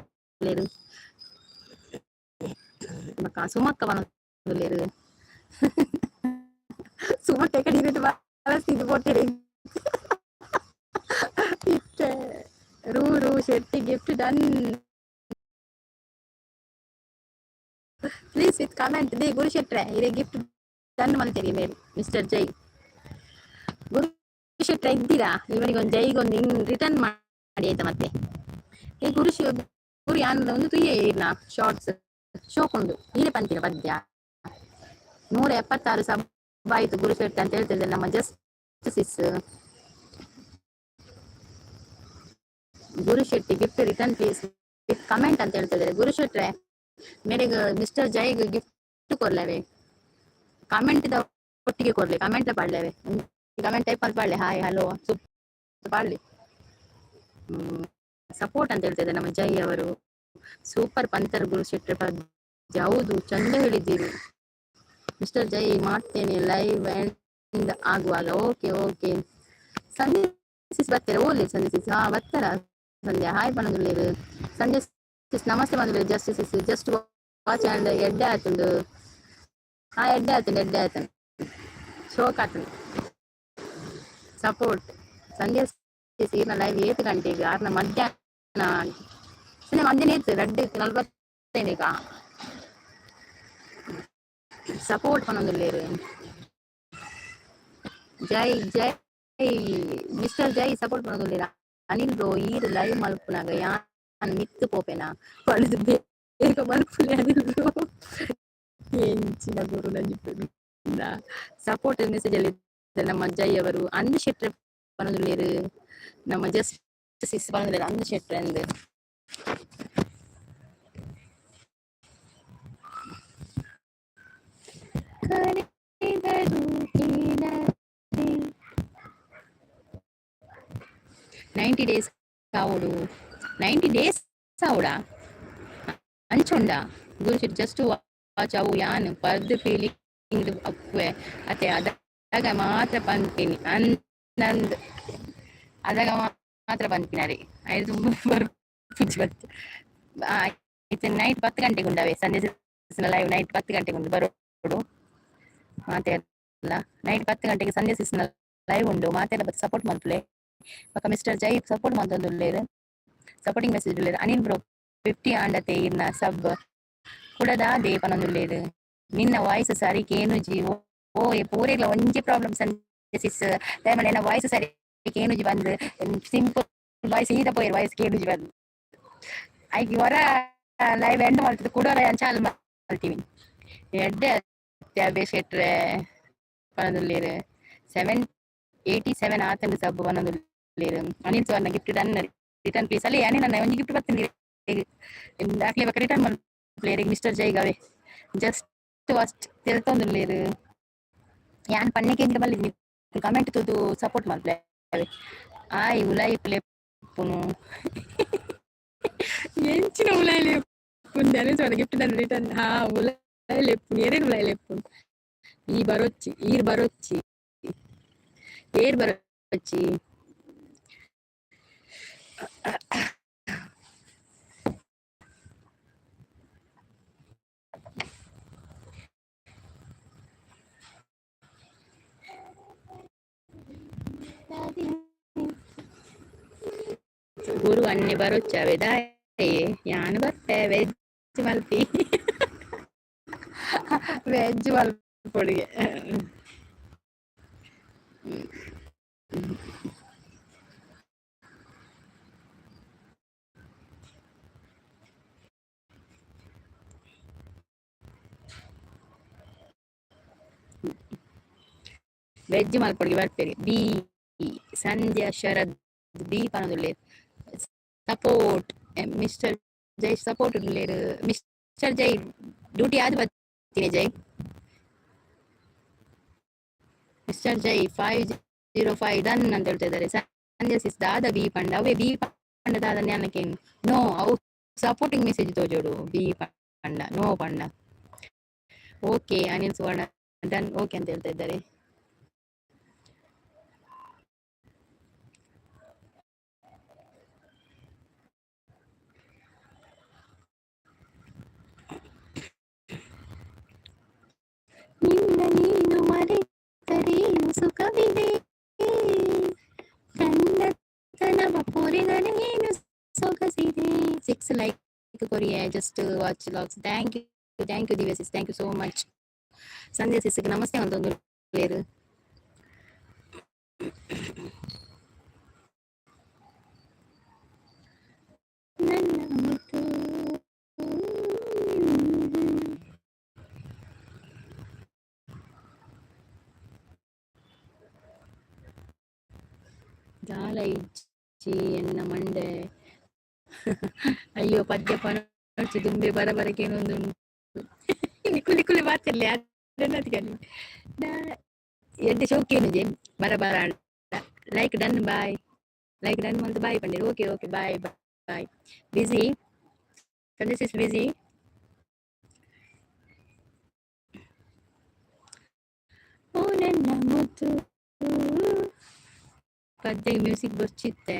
ಸುಮಕ್ಕ ಬಂದು ಸುಮಕ್ಕ ಕಡಿದು ಬಳಸ್ತಿದ್ದು ಕೊಟ್ಟಿರಿ. ರೂ Shetty gift done please with comment ದೇ ಗುರು ಶೆಟ್ರೆ ಇದೇ ಗಿಫ್ಟ್ ಡನ್ ಮಾಡ್ತೀರಿ ಮೇಲ್ ಮಿಸ್ಟರ್ ಜೈ. ಗುರು ಶೆಟ್ರೆ ಇದ್ದೀರಾ? ಇವನಿಗೊಂದು ಜೈಗೊಂದು ರಿಟರ್ನ್ ಮಾಡಿ ಆಯ್ತಾ. ಮತ್ತೆ ಈ ಗುರು ಯಾನ ಒಂದು ತುಯ್ಯ ಇರ್ನ ಶಾರ್ಟ್ಸ್ ಶೋಕೊಂಡು ಹೀರೆ ಪಂತಿರ ಪದ್ಯ 176 ಸಬ್ ಆಯ್ತು ಗುರು ಶೆಟ್ಟಿ ಅಂತ ಹೇಳ್ತಿದ್ದಾರೆ ನಮ್ಮ justice. Guru Shetty gift return please with comment ಅಂತ ಹೇಳ್ತಿದ್ದಾರೆ. ಗುರು ಶೆಟ್ರೆ ಮೇರೆಗೆ ಮಿಸ್ಟರ್ ಜೈಗೆ ಗಿಫ್ಟ್ ಕೊಡ್ಲೇವೆ, ಕಮೆಂಟ್ ಒಟ್ಟಿಗೆ ಕೊಡ್ಲಿ, ಕಮೆಂಟ್ ಪಾಡ್ಲೇವೆ, ಕಮೆಂಟ್ ಟೈಪ್ ಅಲ್ಲಿ ಪಾಡ್ಲಿ ಹಾಯ್ ಹಲೋ ಪಾಡ್ಲಿ. ಸಪೋರ್ಟ್ ಅಂತ ಹೇಳ್ತಿದ್ದಾರೆ ನಮ್ಮ ಜೈ ಅವರು. ಸೂಪರ್ ಪಂತರ್ ಗುರು ಶೆಟ್ಟಿ ಪದ್ಯ ಹೌದು ಚಂದ ಹೇಳಿದ್ದೀರಿ ಮಿಸ್ಟರ್ ಜೈ. ಮಾಡ್ತೇನೆ ಲೈವ್ ಎಂಡ್ ಆಗುವಾಗ. ಓಕೆ ಸಂಜೆ ಬರ್ತೀರಾ? ಓನ್ಲಿ ಸಂಜೆ ಬರ್ತಾರ ಸಂಧ್ಯಾ? ಹಾಯ್ ಬಂದಿಲ್ಲ ಸಂಜೆ ನಮಸ್ತೆ ಬಂದಿಲ್ಲ. ಜಸ್ಟ್ ವಾಚ್ ಅಂಡ್ ಎಡ್ಡೆ ಆಯ್ತುಂಡು. ಎಡ್ಡೆ ಆಯ್ತು ಶೋಕ್ ಆಯ್ತು ಸಪೋರ್ಟ್. ಸಂಧ್ಯಾ ಸೀರ್ನ ಲೈವ್ 7 ಗಂಟೆಗೆ 6ನ ಮಧ್ಯಾಹ್ನ ಮಧ್ಯಾಹ್ನ 2:45 ಈಗ ಸಪೋರ್ಟ್ ಪನೊಂದುಲ್ಲೇರು. ಜೈ mister Jai support ಪನೊಂದುಲ್ಲೇರ. Anil bro ಈರು live ಮಲ್ಪುನಾಗ ಯಾನ್ ಮಿತ್ತು ಪೋಪೆನಾ ಪಡೆದು ಬೇಗ ಮಲ್ಪುಲೆ ಅನಿಲ್ ಬ್ರೋ ಎಂಚಿನ ಗುರು ನಂಜಿಲ್ಲ. ಸಪೋರ್ಟ್ ಮೆಸೇಜ್ ಅಲ್ಲಿ ನಮ್ಮ ಜೈ ಅವರು. ಅಂದು ಶೆಟ್ರೆ ಪನೊಂದುಲ್ಲೇರು ನಮ್ಮ ಜಸ್ಟಿಸ್ ಪನೊಂದುಲ್ಲೇರು ಅಂದು ಶೆಟ್ರೆ ಅಂದು. $90 ಕಾವುಡು 90 days ಆವುಡಾ ಅಂಚುಂಡ ಗುರುಶಿಟ್ ಜಸ್ಟ್ ವಾಚ್ ಅವು ಯಾನ್ ಪರ್ದು ಫೀಲಿಂಗ್ ಅಕ್ವೆ ಅತ್ತೆ ಅದಾಗ ಮಾತ್ರ ಪಂಪಿನಿ ನಂದು ಅದಾಗ ಮಾತ್ರ ಪಂಪಿನರಿ ಅದು ತುಂಬ ಬರ್ತು ಆಯ್ತು ನೈಟ್ 10 ಗಂಟೆಗೆ ಉಂಡವೆ ಸಂಜೆ ಲೈವ್ ನೈಟ್ 10 ಗಂಟೆಗೆ ಉಂಡು ಬರೋಡು ಮಾತೆ ಎಲ್ಲ ನೈಟ್ 10 ಗಂಟೆಗೆ ಸಂಜೆ ಲೈವ್ ಉಂಡು ಮಾತೆಲ್ಲ ಸಪೋರ್ಟ್ ಮಾಡ್ತಲೆ ಪಕ್ಕ ಮಿಸ್ಟರ್ ಜೈ ಸಪೋರ್ಟ್ ಮಾಡ್ತೊಂದುಲ್ಲೇರು ಸಪೋರ್ಟಿಂಗ್ ಮೆಸೇಜ್ ಉಳ್ಳೇರು ಅನಿಲ್ ಬ್ರೋ 50 ಆಂಡತೆ ಇರ್ನ ಸಬ್ ಕುಡದ ದೇಪನೊಂದುಲ್ಲೇರು ನಿನ್ನ ವಾಯ್ಸ್ ಸರಿ ಕೇನು ಜೀವೋ ಓ ಪೂರೆಗ್ಲ ಒಂಜಿ ಪ್ರಾಬ್ಲಮ್ ಸಿಸ್ ದಯಮಾಡಿ ವಾಯ್ಸ್ ಸರಿ ಕೇನುಜಿ ಬಂದು ಸಿಂಪಲ್ ವಾಯ್ಸ್ ಈದ ಪೋಯಿರು ವಾಯ್ಸ್ ಕೇನುಜಿ ಬಂದು ಐಕಿ ಹೊರ ಲೈವ್ ಎಂಡ್ ಮಾಡ್ತಿದ್ದು ಕುಡೋರ ಚಾಲು ಮಾಡ್ತೀವಿ ಎಡ್ಡೆ ಅಭ್ಯಾಸ ಇಟ್ರೆ ಪನದುಲ್ಲೇರು 787 ಆತಂದು ಸಬ್ ಪನದುಲ್ಲೇರು Anil Suvarna gift done return please ಅಲ್ಲಿ ಯಾನೇ ನನ್ನ ಒಂಜಿ ಗಿಫ್ಟ್ ಬರ್ತೀನಿ ದಾಖಲೆ ಬಕ್ಕ ರಿಟರ್ನ್ ಮಾಡ್ಲೇರು ಮಿಸ್ಟರ್ ಜೈಗವೆ ಜಸ್ಟ್ ವಾಚ್ ತಿಳ್ತೊಂದುಲ್ಲೇರು ಯಾನ್ ಪನ್ನಿಗೆ ಬಲ್ಲಿದ್ನಿ ಕಮೆಂಟ್ ತುದು ಸಪೋರ್ಟ್ ಮಾಡ್ಲೆ ಆಯ್ ಉಲಾಯಿ ಪುನು ಎಂಚಿನ ಉಲಾಯಿ ಲೆಪ್ಪುನ್ ಅನಿಲ್ ಗಿಫ್ಟ್ ಡನ್ ರಿಟರ್ನ್ ಉಲಾಯಿ ಲೆಪ್ಪುನ್ ಎರೇನು ಉಲಾಯಿ ಲೆಪ್ಪುನ್ ಈ ಬರೊಚ್ಚಿ ಈರ್ ಬರೊಚ್ಚಿ ಏರ್ ಬರೊಚ್ಚಿ ಗುರು ಅನ್ನೆ ಬರೊಚ್ಚವೆ ದಾಯೆ ಯಾನು ಬರ್ತೆ ವೆಜ್ ಮಲ್ಪಿ ವೆಜ್ ಮಲ್ಪೊಡಿಗೆ ವೆಜ್ ಮಲ್ಪೊಡಿಗೆ ಬರ್ಪೇರಿ ಬಿ ಸಂಧ್ಯಾ Sharad B ಪನದುಲ್ಲೇರು support mister Jai support ಉಳ್ಳೇರು mister ಜೈ ಡ್ಯೂಟಿ ಆದ್ ಬರ್ತೀನಿ ಜೈ ಮಿಸ್ಟರ್ ಜೈ 505 ಡನ್ ಅಂತ ಹೇಳ್ತಾ ಇದ್ದಾರೆ ಸಂಧ್ಯಾ ಸಿಸ್ ದಾದ ಬಿ ಪಂಡ ಅವೇ ಬಿ ಪಂಡ ದಾದ ಜ್ಞಾನಕ್ಕೆ ನೋ ಅವು ಸಪೋರ್ಟಿಂಗ್ ಮೆಸೇಜ್ ತೋಜೋಡು ಬಿ ಪಂಡ ನೋ ಪಂಡ okay Anil Suvarna done okay ಅಂತ ಹೇಳ್ತಾ ಇದ್ದಾರೆ ನಿನ್ನ ನೀನು ಮರೆತರೇನು ಸುಖವಿದೆ ಕನ್ನಡತನವ ಪೂರಿದರೇನು ಸೊಗಸಿದೆ 6 ಲೈಕ್ ಕೊರಿಯಾ just watch logs thank you Divya sis thank you so much Sandhya ಸಿಸ್ಗೆ ನಮಸ್ತೆ ಅಂತಂದು ಲೇರು ನನ್ನ ಮುತ್ತು ಜಾಲ ಇಚ್ಚಿ ಎನ್ನ ಮಂಡೆ ಅಯ್ಯೋ ಪದ್ಯ ಪನೊಚ್ಚಿ ದುಂಬೆ ಬರಬರಕೇನೊಂದು ನಿಕ್ಕುಲಿ ಮಾತಿರ್ಲಿ ಅದನ್ನತಿಗಲಿ ಎಡ್ಡೆ ಶೋಕೇನುಜೆ ಬರಬರ like done bye like done ಅಂತ ಬಾಯ್ ಪಂಡಿರು okay bye bye busy Sandesh is busy ಓ ನನ್ನ ಮುತ್ತು ಪದ್ಯ ಮ್ಯೂಸಿಕ್ ಬಚ್ಚಿತ್ತೆ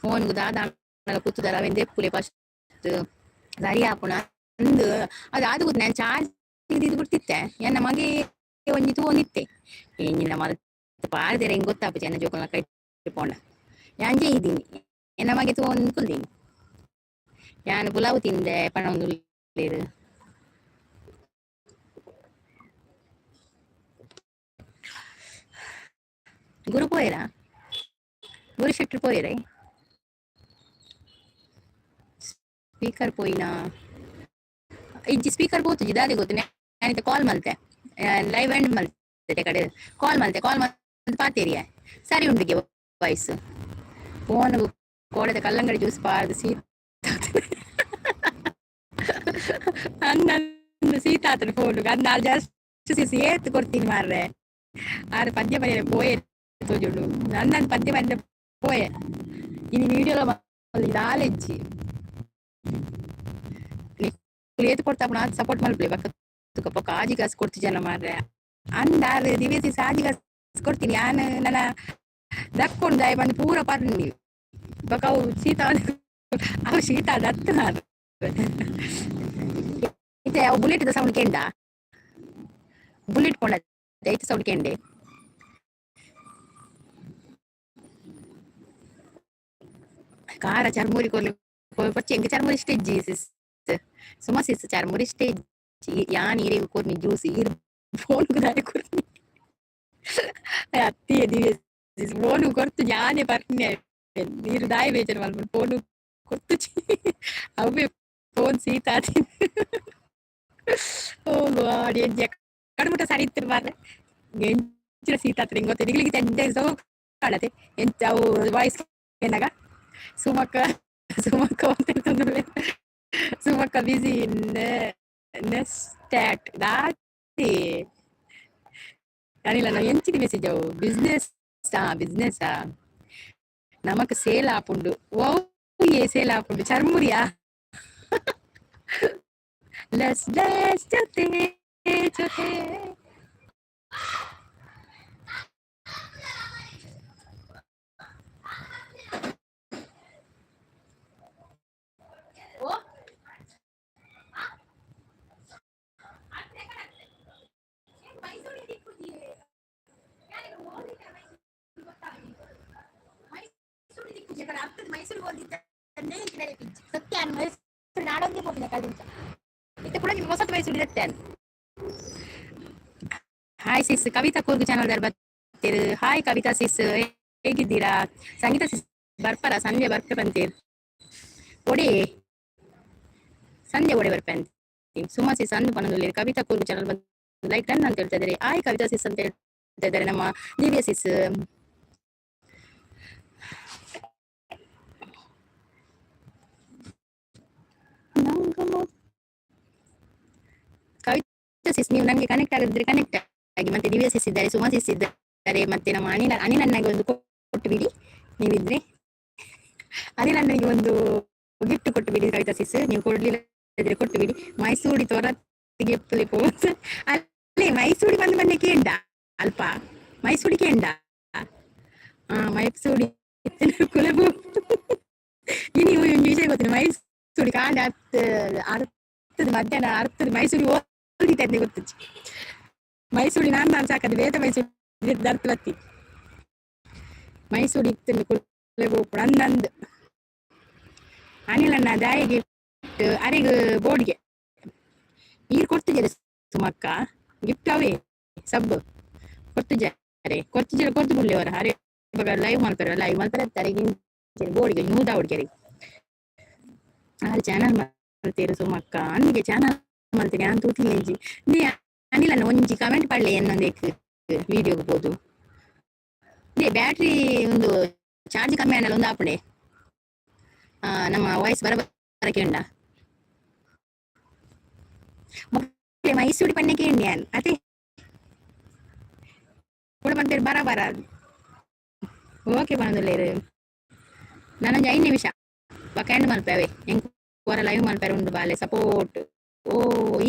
ಫೋನ್ ದಾದ ಕೂತದಾರ ಅವೆಂದೇ ಪುಲೆ ಫಸ್ಟ್ ಸರಿ ಹಾಕೋಣ ಅಂದು ಅದು ಗೊತ್ತು ನಾನು ಚಾರ್ಜ್ ಇದು ಬಿಡ್ತಿತ್ತೆ ಎನ್ನ ಮಗೆ ಒಂಜಿ ತೂನಿತ್ತೆ ಏನಿಲ್ಲ ಮಲ್ತ ಪಾಡ್ದೇರೆ ಹೆಂಗೆ ಗೊತ್ತಾಪು ಚೆನ್ನ ಜೋಕಲ್ನ ಕೈ ಪೋಂಡ ಯಾಂಜೆ ಇದ್ದೀನಿ ಎನ್ನ ಮಗೆ ತೂನ್ಕೊಳ್ತೀನಿ ನಾನು ಪುಲಾವ್ ತಿಂದೆ ಪಣ ಒಂದು ಗುರು ಪೋಯರ ಗುರು ಶೆಟ್ರು ಪೋಯರೇ ಸ್ಪೀಕರ್ ಪೋಯಿನ ಇಜ್ಜಿ ಸ್ಪೀಕರ್ ಪೋತುಜಿ ದಾದಿ ಗೊತ್ತು ನಾನಿತ ಕಾಲ್ ಮಲ್ತೆ ಲೈವ್ ಎಂಡ್ ಮಲ್ತೆ ಕಡೆ ಕಾಲ್ ಮಲ್ತೆ ಪಾತೇರಿಯ ಸರಿ ಉಂಡಿಗೆ ವಾಯ್ಸ್ ಫೋನ್ ಕೋಡದ ಕಲ್ಲಂಗಡಿ ಜ್ಯೂಸ್ ಪಾರ್ದು ಅನ್ನ ಸೀತಾತನ ಫೋನ್ ಅನ್ನ ಜಸ್ಟ್ ಸಿಸಿ ಏತ್ ಕೊಡ್ತೀನಿ ಮಾರ್ರೆ ಆರು ಪದ್ಯ ಬರೆಯ ಪೋಯೆ ತೋಜುಂಡು ನನ್ನ ಪದ್ಯ ಬರೆದ ಪೋಯೆ ಇನ್ನು వీడియోలో ఇదాలెచ్చి ಏತು ಕೊಡ್ತಾಪ ಅದು ಸಪೋರ್ಟ್ ಮಲ್ಪಲೆ ಬಕ್ಕ ಆಜಿ ಕಾಸು ಕೊಡ್ತಿ ಜನ ಮಾರ್ರೆ ಅಂದಾರು ದಿವಸ ಆಜಿ ಕಾಸು ಕೊಡ್ತೀನಿ ನಾನು ನನ್ನ ದಕ್ಕೊಂಡು ದಾಯ ಬಂದು ಪೂರ ಪರ್ನಿ ಬಕ್ಕ ಅವು ಶೀತ ಅವು ಶೀತ ದತ್ತು ಮಾರು ಇತ್ತೆ ಅವು ಬುಲೆಟ್ ಸೌಂಡ್ ಕೇಂಡ ಬುಲೆಟ್ ಕೊಂಡ ಐತೆ ಸೌಂಡ್ ಕೇಂಡೆ ಕಾರ ಚರ್ಮೂರಿ ಕೊಚ್ಚಿ ಎಂಕ ಚರ್ಮೂರಿ ಸ್ಟೇಜ್ ಸುಮಸಿಸ್ ಚರ್ಮೂರಿ ಸ್ಟೇಜ್ ಯಾನ್ ಈರೆಗು ಕೊರ್ನಿ ಜ್ಯೂಸ್ ಈರ್ ಫೋನ್ ದಾಯ ಕೊರ್ನಿ ಅತ್ತಿಯ ದಿವಸ ಫೋನು ಕೊರ್ತು ಯಾನೇ ಬರ್ನಿ ನೀರು ದಾಯ ಬೇಜಾರು ಮಲ್ಪಡು ಫೋನು ಕೊರ್ತು ಅವೇ ಫೋನ್ ಸೀತಾ ಹೋಗು ಆಡಿ ಹೆಜ್ಜೆ ಕಡ್ಮುಟ ಸರಿ ಇತ್ತು ಮಾರ್ರೆ ಎಂಚಿನ ಸೀತಾ ಗೊತ್ತೆ ದಿಗ್ಲಿಗೆ ತಂದೆ ಸೋ ಕಾಣತೆ ಎಂಚ ಅವು ವಾಯ್ಸ್ ಏನಾಗ ಸುಮಕ್ಕ ಸುಮಕ್ಕ ಬಿಸಿ ನೆಸ್ಟ್ಯಾಟ್ ದಾಟಿ ಅನಿಲ ನಾವು ಎಂಚಿನ ಮೆಸೇಜ್ ಅವು ಬಿಸ್ನೆಸ್ ನಮಕ್ ಸೇಲ್ ಆಪುಂಡು ಓ ಏ ಸೇಲ್ ಆಪುಂಡು ಚರ್ಮುರಿಯಾ ಲೆಸ್ ಜೊತೆ ಜೊತೆ ಮೈಸೂರಿಗೆ ಹೋಗಿದ್ದೆ ಸತ್ಯ ಮೈಸೂರು ನಾಡೊಂದೇ ಹೋಗಿದ್ದೆ ಕಳಿಂಚ ಇತ್ತೆ ಕೂಡ ನಿಮ್ಗೆ ಹೊಸತು ಮೈಸೂರು ಇರುತ್ತೆ ಹಾಯ್ ಸಿಸ್ ಕವಿತಾ ಕೂರ್ಗು ಚಾನಲ್ ಬರ್ತೀರಿ ಹಾಯ್ ಕವಿತಾ ಸಿಸ್ ಹೇಗಿದ್ದೀರಾ ಸಂಗೀತ ಸಿಸ್ ಬರ್ಪಾರ ಸಂಜೆ ಬರ್ಪೆ ಬಂತೀರಿ ಒಡೆ ಸಂಜೆ ಒಡೆ ಬರ್ಪೆ ಅಂತ ಸುಮಾ ಸಿಸ್ ಅಂದು ಪನದಲ್ಲಿ ಕವಿತಾ ಕೂರ್ಗು ಚಾನಲ್ ಬಂದು ಲೈಕ್ ಡನ್ ಅಂತ ಹೇಳ್ತಾ ಇದ್ದಾರೆ ಹಾಯ್ ಕವಿತಾ ಸಿಸ್ ಅಂತ ಹೇಳ್ತಾ ಇದ್ದಾರೆ ನಮ್ಮ ದಿವ್ಯ ಸಿಸ್ ಕವಿತಾ ಸಿಸ್ ನೀವು ನನಗೆ ಕನೆಕ್ಟ್ ಆಗಿದ್ರೆ ಕನೆಕ್ಟ್ ಆಗಿ ಮತ್ತೆ ದಿವ್ಯ ಸಿಸ್ ಇದ್ದಾರೆ ಸುಮಾ ಸಿಸ್ ಇದ್ದಾರೆ ಮತ್ತೆ ನಮ್ಮ ಅನಿಲಣ್ಣಗೆ ಒಂದು ಕೊಟ್ಟು ಬಿಡಿ ನೀವಿದ್ರೆ ಅನಿಲಣ್ಣಗೆ ಒಂದು ಗಿಫ್ಟ್ ಕೊಟ್ಟು ಬಿಡಿ ಕವಿತಾ ಸಿಸ್ ನೀವು ಕೊಡ್ಲಿಲ್ಲ ಇದ್ರೆ ಕೊಟ್ಟು ಬಿಡಿ ಮೈಸೂಡಿ ತೊರತ್ತಿಗೆ ಅಲ್ಲೇ ಮೈಸೂಡಿ ಬಂದು ಬಂದೆ ಕೇಂಡ ಅಲ್ಪ ಮೈಸೂಡಿ ಕೇಂಡ ಮೈಸೂಡಿ ಕುಲಬು ನೀವು ಒಂದು ವಿಷಯ ಗೊತ್ತಿಲ್ಲ ಮೈಸೂಡಿ ಕಾಂಡ ಅರ್ಥದ ಮಧ್ಯಾಹ್ನ ಅರ್ಥದ ಮೈಸೂರಿ ಓದಿದ್ದೆ ಗೊತ್ತು ಮೈಸೂರಿ ನಾನು ಸಾಕದು ವೇದ ಮೈಸೂರಿ ದರ್ತಲತ್ತಿ ಮೈಸೂರಿ ಇತ್ತು ಕುಲಬು ಅನ್ನಂದು ಅನಿಲಣ್ಣ ದಾಯಿಗೆ ಅರೆಗೆ ಬೋರ್ಡ್ಗೆ ನೀರು ಕೊಡ್ತಿದ್ದಾರೆ ಸುಮಕ್ಕ ಗಿಫ್ಟ್ ಅವೇ ಸಬ್ ಕೊಡ್ತಿದ್ದಾರೆ ಕೊಡ್ತು ಬಿಡ್ಲಿ ಅವರ ಅರೆ ಇವಾಗ ಲೈವ್ ಮಾಡ್ತಾರೆ ಬೋರ್ಡ್ಗೆ ನೂದ ಹುಡುಗಿಯರಿ ಚಾನಲ್ ಮಾಡ್ತೀರಿ ಸುಮಕ್ಕ ಅಂದಿಗೆ ಚಾನಲ್ ಮಾಡ್ತೀನಿ ಅಂತ ತೂತಿಲ್ಲ ಇಂಜಿ ನೀ ಅನಿಲಣ್ಣ ಒಂಜಿ ಕಮೆಂಟ್ ಪಡ್ಲಿ ಎನ್ನೊಂದೇಕ್ ವಿಡಿಯೋಗೆ ಹೋದು ಬ್ಯಾಟ್ರಿ ಒಂದು ಚಾರ್ಜ್ ಕಮ್ಮಿ ಅನ್ನಲ್ಲ ಒಂದು ಆಪಣೆ ನಮ್ಮ ವಾಯ್ಸ್ ಬರಬರಕ್ಕೆ ಉಂಡ ಮೈಸೂಡಿ ಪಣ್ಣಕ್ಕೆ ಇಂಡಿಯನ್ ಅದೇ ಕೂಡ ಬಂದಿರು ಬರ ಓಕೆ ಬಂದಿಲ್ಲ ನಾನೊಂದು 5 ನಿಮಿಷ ಬಕೆಂಡ್ ಮಲ್ಪೇವೆ ಹೆಂಗ್ ಹೊರ ಲೈವ್ ಮಲ್ಪೇರೆ ಉಂಡು ಬಾಲೆ ಸಪೋರ್ಟ್ ಓ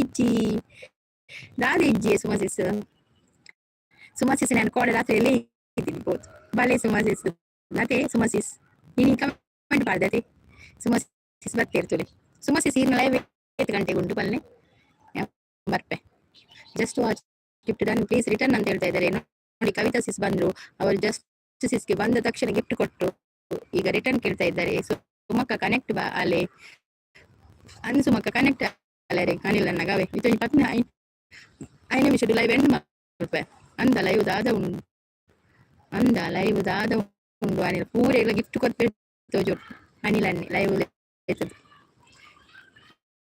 ಇಜ್ಜಿ ದಾದ ಇಜ್ಜಿ ಸುಮಸಿಸ್ ನಾನು ಕೋಡೆ ರಾತ್ರಿಯಲ್ಲಿ ಇದ್ದೀನಿ ಬೋದು ಬಾಲೆ ಸುಮಸಿಸ್ ಅದೇ ಸುಮಸಿಸ್ ನೀನು ಕಮೆಂಟ್ ಮಾಡ್ದೆ ಸುಮಸಿಸ್ ಬರ್ತಿರ್ತದೆ ಸುಮಸಿಸ್ ಇನ್ನು ಲೈವ್ 8 ಗಂಟೆಗೆ ಉಂಟು ಬಲ್ಲೆ ಬರ್ಪೆ just watch gift done please return ಅಂತ ಹೇಳ್ತಾ ಇದ್ದಾರೆ ನೋಡಿ ಕವಿತಾ ಸಿಸ್ ಬಂದ್ರು ಅವರು ಜಸ್ಟ್ ಸಿಸ್ಗೆ ಬಂದ ತಕ್ಷಣ ಗಿಫ್ಟ್ ಕೊಟ್ಟರು ಈಗ ರಿಟರ್ನ್ ಕೇಳ್ತಾ ಇದ್ದಾರೆ ಸುಮಕ್ಕ ಕನೆಕ್ಟ್ ಬಾ ಅಲೆ ಅನ್ ಸುಮಕ್ಕ ಕನೆಕ್ಟ್ ಅಲೆ ರೇ ಅನಿಲಣ್ಣಗಾವೆ ಇದು 5 ನಿಮಿಷ ಲೈವ್ ಎಂಡ್ ಮಾಡ್ಪೆ ಅಂದ ಲೈವ್ ದಾದ ಉಂಡು ಅಂದ ಲೈವ್ ದಾದ ಉಂಡು ಅನಿಲ್ ಪೂರೆಲ್ಲ ಗಿಫ್ಟ್ ಕೊಟ್ಟು ಜೋಡು ಅನಿಲ್ ಅನ್ನಿ ಲೈವ್ ಆಯ್ತದೆ.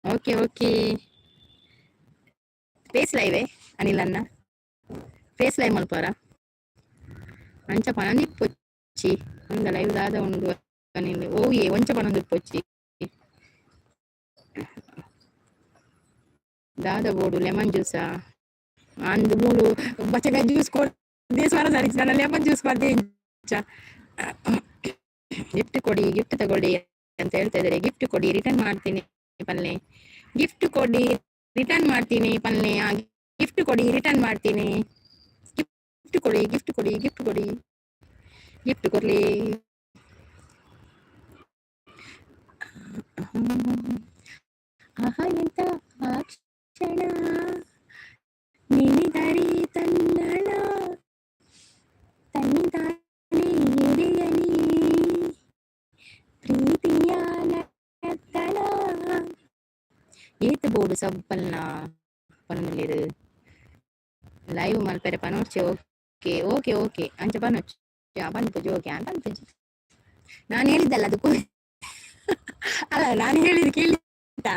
ಓಕೆ ಓಕೆ ಫೇಸ್ ಲೈವೇ ಅನಿಲ್ ಅನ್ನ ಫೇಸ್ ಲೈವ್ ಮಲ್ಪಾರ ಅಂಚ ಪನಂದು ಇಪ್ಪೊಚ್ಚಿ ಅಂದ ಲೈವ್ ದಾದ ಉಂಡು ಅನಿಲ್ ಓಯೆ ಒಂಚ ಪನಂದು ಇಪ್ಪೊಚ್ಚಿ ದಾದ ಬೋಡು ಲೆಮನ್ ಜ್ಯೂಸಾ ಅಂದು ಮೂರು ಬಚ್ಚಗ ಜ್ಯೂಸ್ ಕೊಡಿ ಸ್ವರ ಸರಿಸಿ ನನ್ನ ಲೆಮನ್ ಜ್ಯೂಸ್ ಬರ್ದೆ ಗಿಫ್ಟ್ ಕೊಡಿ ಗಿಫ್ಟ್ ತಗೊಳ್ಳಿ ಅಂತ ಹೇಳ್ತಾ ಇದ್ದಾರೆ. ಗಿಫ್ಟ್ ಕೊಡಿ ರಿಟರ್ನ್ ಮಾಡ್ತೀನಿ ಪಲ್ಲೆ ಗಿಫ್ಟ್ ಕೊಡಿ ರಿಟರ್ನ್ ಮಾಡ್ತೀನಿ ಪಲ್ಲೆ ಗಿಫ್ಟ್ ಕೊಡಿ ರಿಟರ್ನ್ ಮಾಡ್ತೀನಿ ಗಿಫ್ಟ್ ಕೊಡಿ ಗಿಫ್ಟ್ ಕೊಡಿ ಗಿಫ್ಟ್ ಕೊಡಿ ಗಿಫ್ಟ್ ಕೊಡ್ಲಿ. ಆಹಾ ಎಂತ ಕ್ಷಣ ನೀನಿದಾರಿ ತನ್ನಣ ತನ್ನಿದಾನೆ ಎದೆಯಲಿ ಪ್ರೀತಿಯ ನರ್ತನ ಏತ ಬೋಡು ಸಬ್ಬಲ್ನ ಪನ್ನಲಿರು ಲೈವ್ ಮಲ್ಪರೆ ಪನೋಚ್ಚೆ ಓಕೆ ಓಕೆ ಓಕೆ ಅಂಚ ಪನೋಚ್ಚ ಬಂತು ಜೋಕೆ ಅಂತ ನಾನು ಹೇಳಿದ್ದಲ್ಲ ಅದಕ್ಕೂ ಅಲ್ಲ ನಾನು ಹೇಳಿದ್ದು ಕೇಳಿತಾ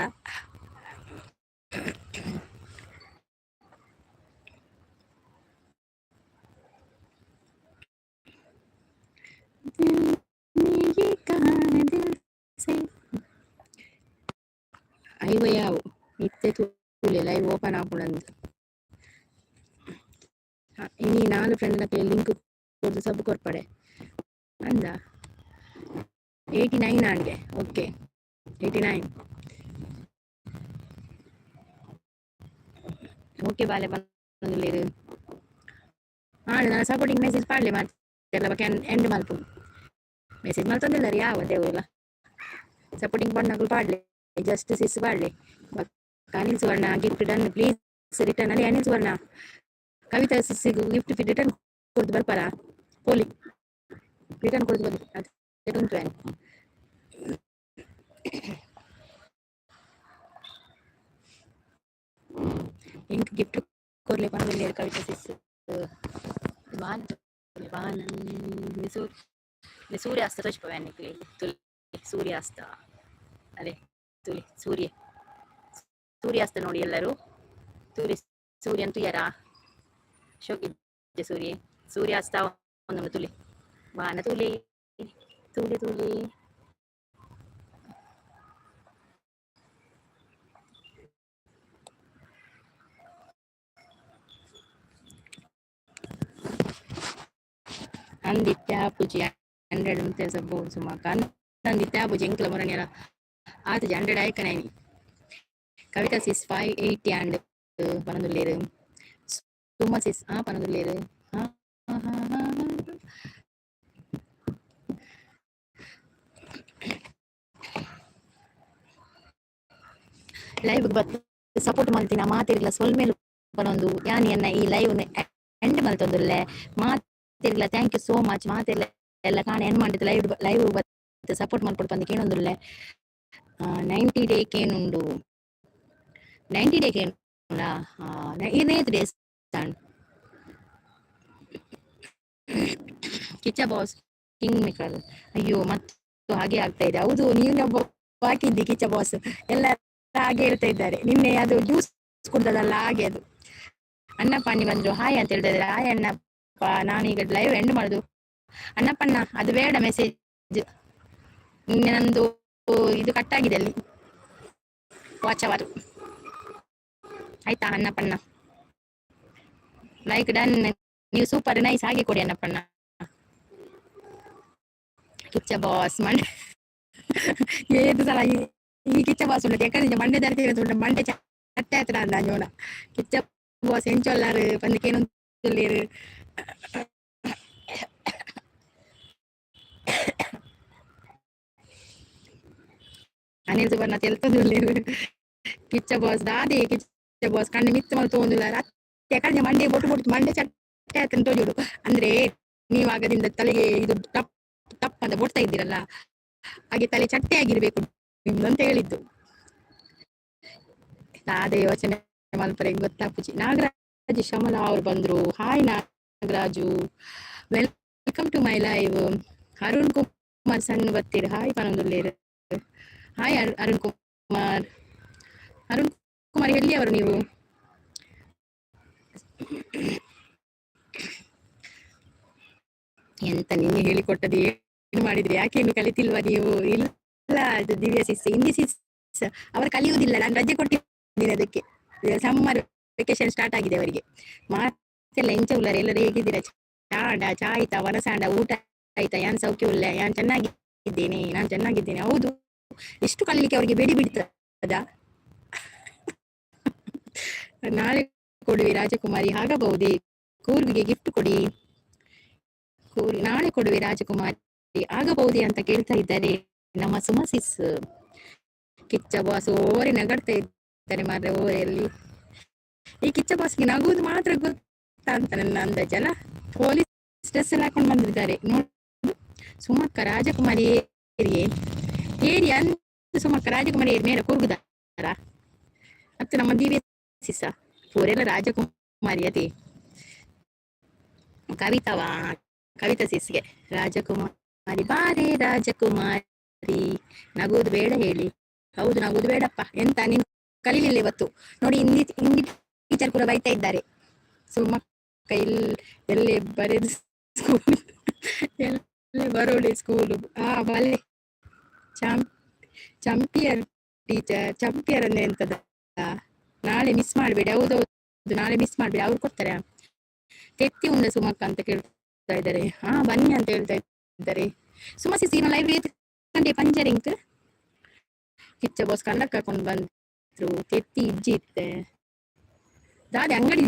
ಅಯ್ಯೋ ಯಾವ ಇತ್ತೆ ತೂಲೆ ಲೈವ್ ಓಪನ್ ಆಗ್ಬಿಡಂದು ಇನಿ 4 ಫ್ರೆಂಡ್ಲಕ್ಕೆ ಲಿಂಕ್ ಕೊಡ್ದು ಸಬ್ ಕೊರ್ಪಡೆ ಅಂದ 89 ಆಡ್ಗೆ ಓಕೆ 89 ಓಕೆ ಬಾಲೆ ಬಂದು ನಾನು ಸಪೋರ್ಟಿಂಗ್ ಮೆಸೇಜ್ ಪಾಡ್ಲೆ ಮಾಡ್ತಿರಲ್ಲ ಬಕ್ಕೆ ಎಂಡ್ ಮಲ್ಪು ಮೆಸೇಜ್ ಮಾಡ್ತಂದಿಲ್ಲ ರೀ ಯಾವ ದೇವಲ್ಲ ಸಪೋರ್ಟಿಂಗ್ ಬಣ್ಣಗಳು ಪಾಡ್ಲೆ ಜಸ್ಟ್ ಸಿಸ್ ಪಾಡ್ಲೆ Anil Suvarna gift done please return ಅಲ್ಲಿ ಅನಿಲ್ ಸುವರ್ಣ ಕವಿತಾ ಸಿಸ್ಸಿಗೂ ಗಿಫ್ಟ್ ರಿಟರ್ನ್ ಕೊಡ್ದು ಬರ್ಪಾರ ಪೋಲಿ ರಿಟರ್ನ್ ಕೊಡ್ದು ಬನ್ನಿ ಅದು ಉಂಟು ಇಂಕ್ ಗಿಫ್ಟ್ ಕೊಡ್ಲೆ ಪಣದಲ್ಲಿ ಕವಿತಾ ಸಿಸ್ ಸೂರ್ಯಾಸ್ತ ತೋಚ್ಪವ್ಯಾನಿಕ್ಲಿ ತುಲಿ ಸೂರ್ಯಾಸ್ತ ಅದೇ ತುಲಿ ಸೂರ್ಯಾಸ್ತ ನೋಡಿ ಎಲ್ಲರೂ ತುಲಿ ಸೂರ್ಯನ್ ತುಯರ ಶೋಕಿದ್ದೆ ಸೂರ್ಯಾಸ್ತ ಒಂದು ತುಲಿ ಬಾನ ತುಲಿ ತುಲಿ ತುಲಿ ಅಂದಿತ್ಯ ಪೂಜಿ 100 ಅಂತ ಸಬಹುದು ಸುಮಾಕ ಅಂದಿತ್ಯ ಪೂಜಿ ಎಂಕ್ಲ ಮೊರನೆರ ಆತ 100 ಆಯ್ಕನಾಯ್ನಿ ಕವಿತಾ ಸಿಸ್ 580 ಅಂಡ್ ಪನದುಲ್ಲೇರು ಸುಮಾ ಸಿಸ್ ಪನದುಲ್ಲೇರು ಲೈವ್ ಬತ್ ಸಪೋರ್ಟ್ ಮಾಡ್ತೀನ ಮಾತಿರ್ಲ ಸೊಲ್ಮೇಲು ಪನೊಂದು ಯಾನಿ ಎನ್ನ ಈ ಲೈವ್ ಎಂಡ್ ಮಲ್ತೊಂದುಲ್ಲೆ ಮಾತಿರ್ಲ ಥ್ಯಾಂಕ್ ಯು ಸೋ ಮಚ್ ಮಾತಿರ್ಲ ಎಲ್ಲ ಕಾಣ ಏನ್ ಮಾಡಿದ್ದು ಲೈವ್ ಬತ್ ಸಪೋರ್ಟ್ ಮಾಡ್ಕೊಡ್ ಬಂದು ಕೇಳೊಂದುಲ್ಲೆ 90 ಡೇ ಕೇನುಂಡು 90 ಡೇ ಕೇನುಂಡ 15 days Kichcha boss kingmaker ಅಯ್ಯೋ ಮತ್ತು ಹಾಗೆ ಆಗ್ತಾ ಇದೆ. ಹೌದು ನೀನೊಬ್ಬ ಹಾಕಿದ್ದಿ ಕಿಚ್ಚ ಬಾಸ್ ಎಲ್ಲ ಹಾಗೆ ಹೇಳ್ತಾ ಇದ್ದಾರೆ. ನಿನ್ನೆ ಅದು ಜ್ಯೂಸ್ ಕುಡ್ದದಲ್ಲ ಹಾಗೆ ಅದು. ಅಣ್ಣಪ್ಪ ಬಂದ್ರು ಹಾಯ್ ಅಂತ ಹೇಳ್ತಾ ಇದ್ದಾರೆ. ಹಾಯ್ ಅಣ್ಣಪ್ಪ, ನಾನೀಗ ಲೈವ್ ಎಂಡ್ ಮಾಡುದು. ಅಣ್ಣಪ್ಪಣ್ಣ ಅದು ಬೇಡ ಮೆಸೇಜ್, ನಿನ್ನೆ ನಂದು ಇದು ಕಟ್ಟಾಗಿದೆ ಅಲ್ಲಿ ವಾಚ್ ಅವರು. ಆಯ್ತಾ ಅಣ್ಣಪ್ಪಣ್ಣ, ಲೈಕ್ ಡನ್, ನೀವು ಸೂಪರ್ ನೈಸ್ ಹಾಗೆ ಕೊಡಿ ಅಣ್ಣಪ್ಪಣ್ಣ. ಕಿಚ್ಚ ಬಾಸ್ ಮಂಡೆ ಏದು ಸಲ ಈ ಕಿಚ್ಚ ಬಾಸ್ ಉಂಟು ಯಾಕಂದ್ರೆ ಮಂಡೆ ಧರಿಸಿ ಮಂಡೆ ಚಟ್ಟೆ ಹತ್ರ ಅಂದ ಜೋಳ ಕಿಚ್ಚ ಬಾಸ್ ಎಂಚೊಲ್ಲಾರು ಪಂದಿಕೇನು ಅನಿಲ್ ಸುವರ್ಣ ತೆಲ್ತದುಲ್ಲೇರು ಕಿಚ್ಚ ಬಾಸ್ ದಾದೆ ಕಿಚ್ಚ ಬಾಸ್ ಕಣ್ಣು ಮಿತ್ತು ಮಲ್ ತಗೊಂಡಿಲ್ಲ ಯಾಕಂದ್ರೆ ಮಂಡೆ ಬೊಟ್ಟು ಮಂಡೆ ಚಟ್ಟೆ ಹತ್ರ ತೋಜುಡು ಅಂದ್ರೆ ನೀವಾಗದಿಂದ ತಲೆಗೆ ಇದು ಟಪ್ ಟಪ್ ಅಂತ ಬೊಡ್ತಾ ಇದ್ದೀರಲ್ಲ, ಹಾಗೆ ತಲೆ ಚಟ್ಟೆ ಆಗಿರ್ಬೇಕು ನಿಮ್ದು ಅಂತ ಹೇಳಿದ್ದು. ಅದೇ ಯೋಚನೆ ಮಲ್ಪರೆ ಗೊತ್ತಾಪುಜಿ. ನಾಗರಾಜ್ ಶಮಲ ಅವ್ರು ಬಂದ್ರು. Hi Nagaraju, welcome welcome to my live. Arun Kumar ಸಣ್ಣ ಬರ್ತೀರಿ. ಹಾಯ್ ಪನೊಂದುಲ್ಲೇರು. ಹಾಯ್ ಅರುಣ್ ಕುಮಾರ್. ಅರುಣ್ ಕುಮಾರ್ ಎಲ್ಲಿಯವರು ನೀವು? ಎಂತ ನಿನ್ನೆ ಹೇಳಿಕೊಟ್ಟದ್ದು ಏನು ಮಾಡಿದ್ರಿ? ಯಾಕೆ ಏನು ಕಲಿತಿಲ್ವಾ ನೀವು? ಇಲ್ಲ, ಅದು ದಿವ್ಯ ಸಿಸ್, ಹಿಂದಿ ಸಿಸ್ ಅವರು ಕಲಿಯುವುದಿಲ್ಲ. ನಾನು ರಜೆ ಕೊಟ್ಟಿದ್ದೀನಿ ಅದಕ್ಕೆ. ಸಮ್ಮರ್ ವೆಕೇಶನ್ ಸ್ಟಾರ್ಟ್ ಆಗಿದೆ ಅವರಿಗೆ. ಮಾತೆಲ್ಲ ಎಂಚ ಉಳ್ಳಾರೆ, ಎಲ್ಲರೂ ಹೇಗಿದ್ದೀರಾ? ಚಾಡ ಚಾ ಆಯ್ತಾ? ವನಸಾಂಡ ಊಟ ಆಯ್ತಾ? ಯಾನ್ ಸೌಖ್ಯ ಉಳ್ಳ, ಯಾನ್ ಚೆನ್ನಾಗಿದ್ದೇನೆ, ನಾನು ಚೆನ್ನಾಗಿದ್ದೇನೆ. ಹೌದು, ಎಷ್ಟು ಕಲಿಲಿಕ್ಕೆ ಅವರಿಗೆ ಬೇಡಿ ಬಿಡ್ತದ. ನಾಳೆ ಕೊಡುವಿ ರಾಜಕುಮಾರಿ ಆಗಬಹುದೇ? ಕೂರ್ವಿಗೆ ಗಿಫ್ಟ್ ಕೊಡಿ. ನಾಳೆ ಕೊಡುವೆ ರಾಜಕುಮಾರಿ ಆಗಬಹುದೇ ಅಂತ ಕೇಳ್ತಾ ಇದ್ದಾರೆ ನಮ್ಮ ಸುಮಸಿಸ್. ಕಿಚ್ಚ ಬಾಸ್ ಓರೆ ನಗಡ್ತಾ ಇದ್ದಾರೆ ಮಾರ್ರೆ ಓರೆಯಲ್ಲಿ. ಈ ಕಿಚ್ಚ ಬಾಸ್ಗೆ ನಗುವುದು ಮಾತ್ರ ಗೊತ್ತಾ ಅಂತ ನನ್ನ ಅಂದಾಜಲ್ಲ. ಪೊಲೀಸ್ ಡ್ರೆಸ್ ಎಲ್ಲ ಹಾಕೊಂಡು ಬಂದಿದ್ದಾರೆ ನೋಡಿ. ಸುಮಕ್ಕ ರಾಜಕುಮಾರಿ ಏರಿ ಅಂತ ಸುಮಕ್ಕ ರಾಜಕುಮಾರಿ ಏರಿ ಮೇಲೆ ಕೂಗುದಾರ ಮತ್ತು ನಮ್ಮ ದಿವ್ಯ ಸಿಸ ಓರೆಲ್ಲ ರಾಜಕುಮಾರಿ ಅದೇ ಕವಿತಾವಾ. ಕವಿತಾ ಸಿಸ್ಗೆ ರಾಜಕುಮಾರಿ ಬಾರೆ ರಾಜಕುಮಾರಿ, ನಗುವುದು ಬೇಡ ಹೇಳಿ. ಹೌದು, ನಗುವುದು ಬೇಡಪ್ಪ. ಎಂತ ನೀನು ಕಲೀಲಿಲ್ಲ ಇವತ್ತು ನೋಡಿ. ಹಿಂದಿ ಟೀಚರ್ ಕೂಡ ಬೈತಾ ಇದ್ದಾರೆ. ಸುಮಕ್ಕ ಎಲ್ಲೇ ಬರೆದು ಸ್ಕೂಲ್, ಎಲ್ಲೇ ಬರೋಳಿ ಸ್ಕೂಲು. ಬಲೆ ಚಂಪಿಯರ್ ಟೀಚರ್. ಚಂಪಿಯರ್ ಅಂದ್ರೆ ಎಂತದ? ನಾಳೆ ಮಿಸ್ ಮಾಡಬೇಡಿ. ಹೌದೌದು, ನಾಳೆ ಮಿಸ್ ಮಾಡಬೇಡಿ, ಅವ್ರು ಕೊಡ್ತಾರೆ. ತೆತ್ತಿ ಉಂಡ ಸುಮಕ್ಕ ಅಂತ ಕೇಳ್ತಾ ಇದ್ದಾರೆ. ಬನ್ನಿ ಅಂತ ಹೇಳ್ತಾ ಇದ್ದಾರೆ. ಸುಮಸಿ ಸೀನ ಲೈವ್ ಕಂಡೆ ಪಂಜರಿಂಕ್ ಕಿಚ್ಚ ಬಾಸ್ ಕಂಡಕ್ ಹಾಕೊಂಡು ಬಂದ್ರು. ತೆತ್ತಿ ಇಜ್ಜಿ ಇತ್ತೆ ದಾದೆ ಅಂಗಡಿ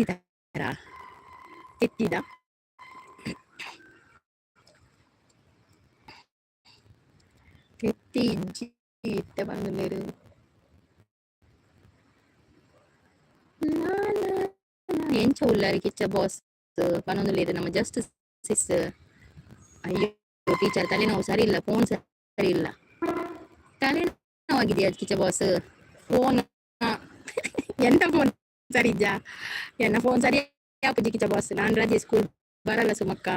ತೆತ್ತಿದ. ತೆತ್ತಿ ಇಜ್ಜಿ ಇತ್ತೆ ಬಂದು ಎಂಚ ಉಳ್ಳಾರಿ ಕಿಚ್ಚ ಬಾಸ್ ಪನೊಂದು ನಮ್ಮ ಜಸ್ಟ್ ಸಿಸ್. ಅಯ್ಯೋ ಟೀಚರ್ ತಲೆನೋವು ಸರಿ ಇಲ್ಲ, ಫೋನ್ ಸರಿ ಇಲ್ಲ. ತಲೆನೋವಾಗಿದೆಯಾ ಕಿಚ್ಚ ಬಾಸ್? ಫೋನ್ ಎಂತ ಫೋನ್ ಸರಿ ಇಜ್ಜಾ? ಎನ್ನ ಫೋನ್ ಸರಿ ಯಾಪುಜಿ ಕಿಚ್ಚ ಬಾಸ್. ನಾನು ರಜೆ ಸ್ಕೂಲ್ ಬರಲ್ಲ ಸುಮಕ್ಕ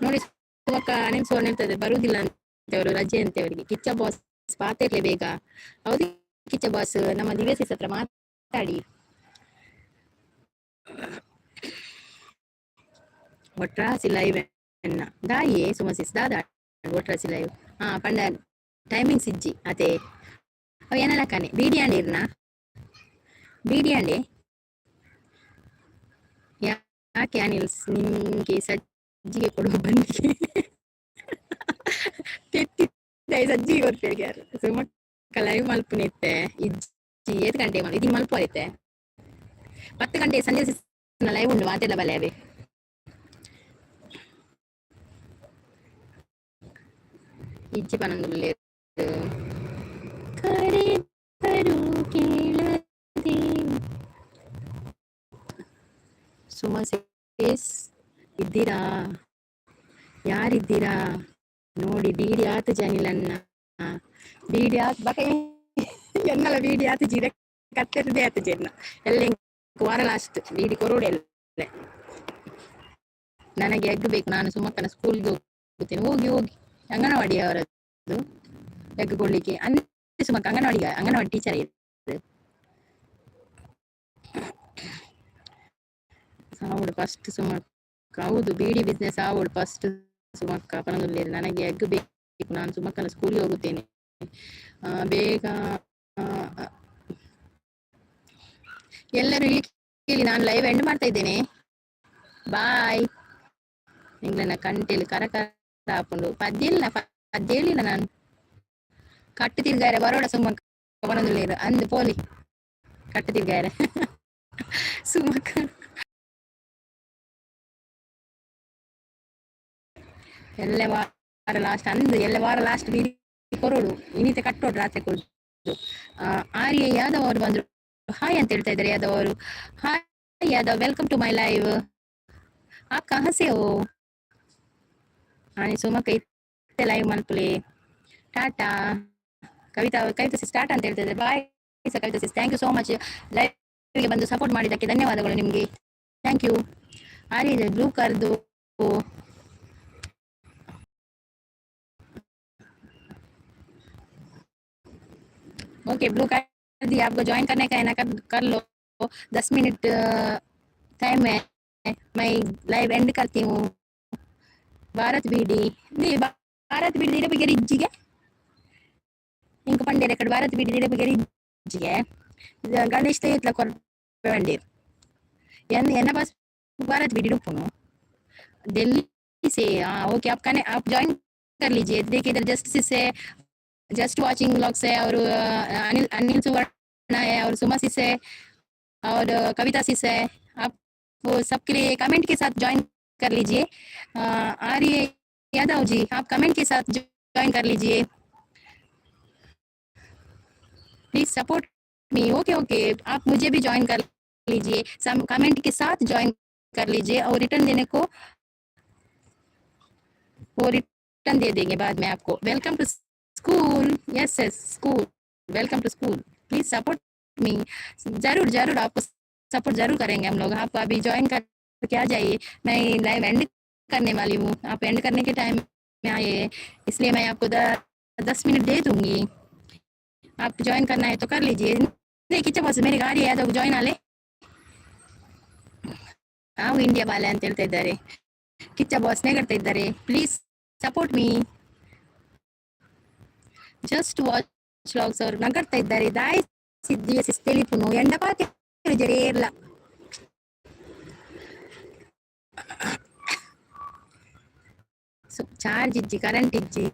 ನೋಡಿ. ಸುಮಕ್ಕ ನೆನ್ಸೋಳ್ತದೆ ಬರುವುದಿಲ್ಲ ಅಂತವರು, ರಜೆ ಅಂತೆ ಅವರಿಗೆ. ಕಿಚ್ಚ ಬಾಸ್ ಪಾತಿರ್ಲೆ ಬೇಗ. ಹೌದು ಕಿಚ್ಚ ಬಾಸ್, ನಮ್ಮ ದಿವ್ಯ ಸಿಸ್ ಹತ್ರ ಮಾತಾಡಿ. ಒಟ್ರಾಸಿ ಲೈವ್ ಎನ್ನ ದಾಯೇ ಸುಮಸಿಸ್ ದಾದಾ ಒಟ್ರಾಸಿ ಲೈವ್. ಪಂಡ ಟೈಮಿಂಗ್ ಸಿಜ್ಜಿ ಅದೇ ಅವ ಏನಲ್ಲ ಕಾನೆ ಬೀಡಿಯಾಂಡೆ ಇರ್ನ ಬೀಡಿಯಾಂಡೆ. ಯಾಕೆ ಅನಿಲ್ಸ್ ನಿಮ್ಗೆ ಸಜ್ಜಿಗೆ ಕೊಡುವ ಬನ್ನಿಗೆ ಸಜ್ಜಿಗೆ ಕೊಡ್ತೇವೆ ಯಾರು? ಸುಮಕ್ಕ ಲೈವ್ ಮಲ್ಪುನಿತ್ತೆ ಇಜ್ಜಿ 7 ಗಂಟೆ ಮಾಡಿ ಇದು ಮಲ್ಪೋಯ್ತೆ. 10 ಗಂಟೆ ಸಂಜೆ ಲೈವ್ ಉಂಡು ಮಾತೆಲ್ಲ ಬಲೆ ಅವೇ. ಇಜ್ಜಿ ಪನೊಂದುಲ್ಲೆ ಕರೆದರು ಕೇಳದೆ. ಸುಮಸೇಸ್ ಇದ್ದೀರಾ? ಯಾರಿದ್ದೀರಾ ನೋಡಿ? ಬೀಡಿ ಆತು ಜನಿಲನ್ನ ಬೀಡಿ ಆತು ಬಕ ಎನ್ನಲ ಬೀಡಿ ಆತು ಜೀರ ಕತ್ತರದೇ ಆತು ಜನ ಎಲ್ಲ ವಾರ ಲಾಸ್ಟ್ ಬೀಡಿ ಕೊರೋಡೆ ಎಲ್ಲ. ನನಗೆ ಎಗ್ ಬೇಕು, ನಾನು ಸುಮಕ್ಕನ ಸ್ಕೂಲ್ಗೆ ಹೋಗ್ತೇನೆ. ಹೋಗಿ ಅಂಗನವಾಡಿ ಅವರದ್ದು ಎಗ್ ಕೊಡ್ಲಿಕ್ಕೆ. ಅಂದ್ರೆ ಸುಮಕ್ಕ ಅಂಗನವಾಡಿ ಟೀಚರ್ ಇದೆ. ಅವಳು ಫಸ್ಟ್ ಸುಮಕ್ಕ. ಹೌದು, ಬೀಡಿ ಬಿಸ್ನೆಸ್ ಅವಳು ಫಸ್ಟ್ ಸುಮಕ್ಕ ಪನೊಂದುಲ್ಲೆ. ನನಗೆ ಎಗ್ ಬೇಕು, ನಾನು ಸುಮಕ್ಕನ ಸ್ಕೂಲ್ಗೆ ಹೋಗುತ್ತೇನೆ ಬೇಗ. ಎಲ್ಲರೂ ಇಲ್ಲಿ ನಾನು ಲೈವ್ ಎಂಡ್ ಮಾಡ್ತಾ ಇದ್ದೇನೆ. ಬಾಯ್. ಎಂಗ್ಲನ್ನ ಕಂಟೆಲಿ ಕರಕರ ಹಾಕೊಂಡು ಪದ್ಯ ಹೇಳಿಲ್ಲ ನಾನು. ಕಟ್ಟು ತಿರ್ಗಾರೆ ಬರೋಡ ಸುಮಕ್ಕ ಪನೊಂದುಲ್ಲೆ ಅಂದು ಪೋಲಿ ಕಟ್ಟು ತಿರ್ಗಾರೆ ಸುಮಕ್ಕ. ಎಲ್ಲ ವಾರ ಲಾಸ್ಟ್ ಅಂದು ಎಲ್ಲ ವಾರ ಲಾಸ್ಟ್ ಬೀಡಿ ಕೊರೋಡು ಇನಿತೆ ಕಟ್ಟೋಡು ರಾತ್ರಿ ಕೊಡುದು. ಆರ್ಯ ಯಾದವ್ ಅವರು ಬಂದ್ರು. ಹಾಯ್ ಅಂತ ಹೇಳ್ತಾ ಇದ್ದಾರೆ ಯಾದವ್ ಅವರು. Hi Yadav, welcome to my live. आप कहाँ से हो? ಸುಮಕ್ಕ ಇತ್ತೆ ಲೈವ್ ಮಲ್ಪುಲೆ. ಟಾಟಾ. ಕವಿತಾ ಸಿಸ್ ಟಾಟಾ ಅಂತ ಹೇಳ್ತಾ ಇದ್ದಾರೆ. Bye Kavita sis, thank you so much. ಲೈವ್ಗೆ ಬಂದು ಸಪೋರ್ಟ್ ಮಾಡಿದ್ದಕ್ಕೆ ಧನ್ಯವಾದಗಳು ನಿಮಗೆ. Thank you. ಆರ್ಯ ಬ್ಲೂ ಕಾರ್ದು ओके ब्लू कर दिया, आपको ज्वाइन करने का है ना, कर लो। 10 मिनट टाइम है, मैं लाइव एंड करती हूँ। ಭಾರತ್ ಬಿಡಿ ನೀ ಭಾರತ್ ಬಿಡಿ ದಿನ ಬಗ್ಗೆ ಇಜ್ಜಿಗೆ ಇಂಕ ಪಂಡೆ ರೆಕಡ್ ಭಾರತ್ ಬಿಡಿ ದಿನ ಬಗ್ಗೆ ಇಜ್ಜಿಗೆ ಗಣೇಶ್ ಇತ್ಲ ಕೊರ್ಪಂಡಿ एना बस भारत वीडियो पुनो दिल्ली से। ओके आप कने आप ज्वाइन कर लीजिए। देखिए इधर से जस्ट वाचिंग व्लॉग्स है, और अनिल अनिल सुवर्ण है, और सुमा सिस है, और कविता सिस है। आप वो सबके लिए कमेंट के साथ ज्वाइन कर लीजिए। आर्य यादव जी आप कमेंट के साथ ज्वाइन कर लीजिए, please support me. Okay okay आप मुझे भी ज्वाइन कर लीजिए, कमेंट के साथ ज्वाइन कर लीजिए, और रिटर्न देने को वो रिटर्न दे देंगे बाद में आपको। Welcome to school, yes yes school, welcome to school, please support me. जरूर जरूर आपको सपोर्ट जरूर करेंगे हम लोग। आप अभी ज्वाइन करके आ जाइए, मैं लाइव एंड करने वाली हूँ। आप एंड करने के टाइम में आइए, इसलिए मैं आपको 10 मिनट दे दूंगी। आप ज्वाइन करना है तो कर लीजिए। नहीं किच्चा बॉस मेरी गाड़ी है तो ज्वाइन आले ನಾವು ಇಂಡಿಯಾ ಬಾಲೆ ಅಂತ ಹೇಳ್ತಾ ಇದ್ದಾರೆ, ಕಿಚ್ಚ ಬಾಸ್ನೇ ಕಟ್ತಾ ಇದ್ದಾರೆ। Please support me, just watch vlogs ಅವರು ನಗಡ್ತಾ ಇದ್ದಾರೆ। ದಾಯಿ ಸಿದ್ದಿಯ ಸಿಸ್ತೆಲಿಪುನು ಎಂಡಪಾತಿ ಜರೇರ್ಲ ಚಾರ್ಜ್ ಇಜ್ಜಿ ಕರೆಂಟ್ ಇಜ್ಜಿ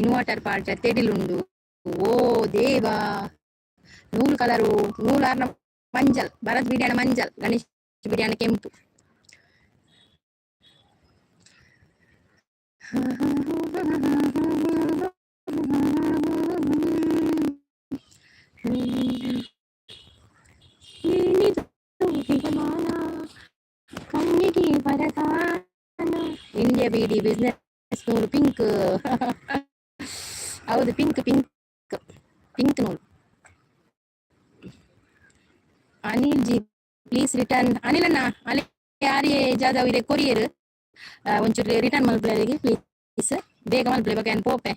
ಇನ್ವರ್ಟರ್ ಪಾರ್ಟ್ ತೆಡಿಲುಂಡು। ಓ ದೇವಾ ನೂಲು ಕಲರು ನೂಲಾರ್ನ ಮಂಜಲ್, ಭರತ್ ಬಿಡಿಯಾಣ ಮಂಜಲ್, ಗಣೇಶ್ ಬಿಡಿಯಾಣ ಕೆಂಪು। ಇಂಡಿಯಾ ಬಿಡಿ ಬಿಸ್ನೆಸ್ ನೂಲು ಪಿಂಕ್ ಹೌದು ಪಿಂಕ್ ಪಿಂಕ್ ಪಿಂಕ್ ನೂಲು। ಅನಿಲ್ ಜಿ ಪ್ಲೀಸ್ ರಿಟರ್ನ್ ಅನಿಲ್ ಅಣ್ಣ ಅಲ್ಲಿ ಯಾರೇ ಜಾದವ್ ಇದೆ ಕೊರಿಯರ್ ಒಂಚೂರು ರಿಟರ್ನ್ ಮಲ್ಪರಿಗೆ ಪ್ಲೀಸ್ ಬೇಗ ಮಲ್ಪಲೆ ಬಗ್ಗೆ ಪೋಪೆ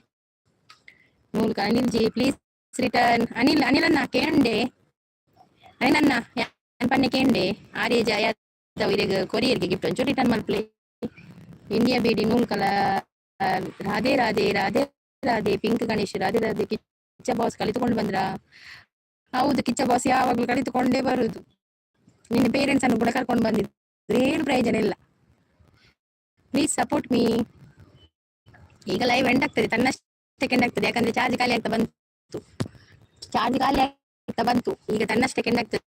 ಮೂಲಕ ಅನಿಲ್ ಜಿ ಪ್ಲೀಸ್ ರಿಟರ್ನ್ ಅನಿಲ್ ಅನಿಲ್ ಅಣ್ಣ ಕೇಂಡೆ ಅನಿಲ್ ಅಣ್ಣ ಪನ್ನೆ ಕೇಂಡೆ ಆರ್ಯ ಜಾದವ್ ಇದೆ ಕೊರಿಯರ್ಗೆ ಗಿಫ್ಟ್ ಒಂಚೂರು ರಿಟರ್ನ್ ಮಲ್ಪಲೆ। ಇಂಡಿಯಾ ಬಿಡಿ ನೂಲ್ colour Radhe Radhe Radhe Radhe pink Ganesh Radhe Radhe Kichcha boss ಕಲಿತುಕೊಂಡು ಬಂದ್ರ? ಹೌದು ಕಿಚ್ಚ ಬಾಸ್ ಯಾವಾಗ್ಲೂ ಕಲಿತುಕೊಂಡೇ ಬರುದು, ನಿನ್ನ ಪೇರೆಂಟ್ಸ್ ಅನ್ನು ಕೂಡ ಕರ್ಕೊಂಡು ಬಂದಿದ್ರೆ ಏನು ಪ್ರಯೋಜನ ಇಲ್ಲ। Please support me. ಈಗ ಲೈವ್ ಎಂಡ್ ಆಗ್ತದೆ, ತನ್ನಷ್ಟಕ್ಕೆ ಎಂಡ್ ಆಗ್ತದೆ, ಯಾಕಂದ್ರೆ ಚಾರ್ಜ್ ಖಾಲಿ ಆಗ್ತಾ ಬಂತು, ಚಾರ್ಜ್ ಖಾಲಿ ಆಗ್ತಾ ಬಂತು, ಈಗ ತನ್ನಷ್ಟಕ್ಕೆ ಎಂಡ್ ಆಗ್ತದೆ।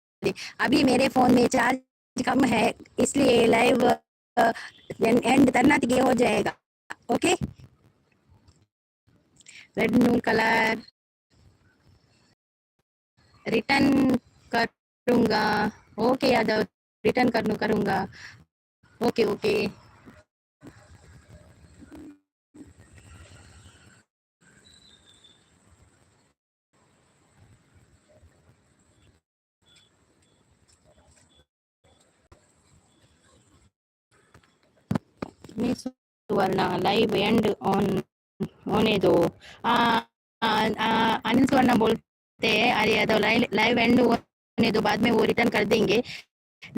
अभी मेरे फोन में चार्ज कम है, इसलिए लाइव एंड तन्नातिಗೆ हो जाएगा। ओके रेड नूल कलर रिटर्न करूंगा। ओके यादव रिटर्न करूंगा। ओके ओके सुवर्ण लाइव एंड ऑन होने दो। अनिल सुवर्ण बोलते हैं अरे यादव लाइव एंड होने दो, बाद में वो रिटर्न कर देंगे।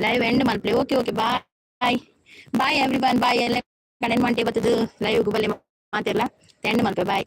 लाइव एंड मल्पले okay okay bye bye everyone bye ಎಲ್ಲ ಕನೆಕ್ಟ್ ಮಾಡಿ ಬರ್ತದೆ ಲೈವ್ ಬಲೆ ಮಾತೆಲ್ಲ ಎಂಡ್ ಮಲ್ಪೆ ಬಾಯ್।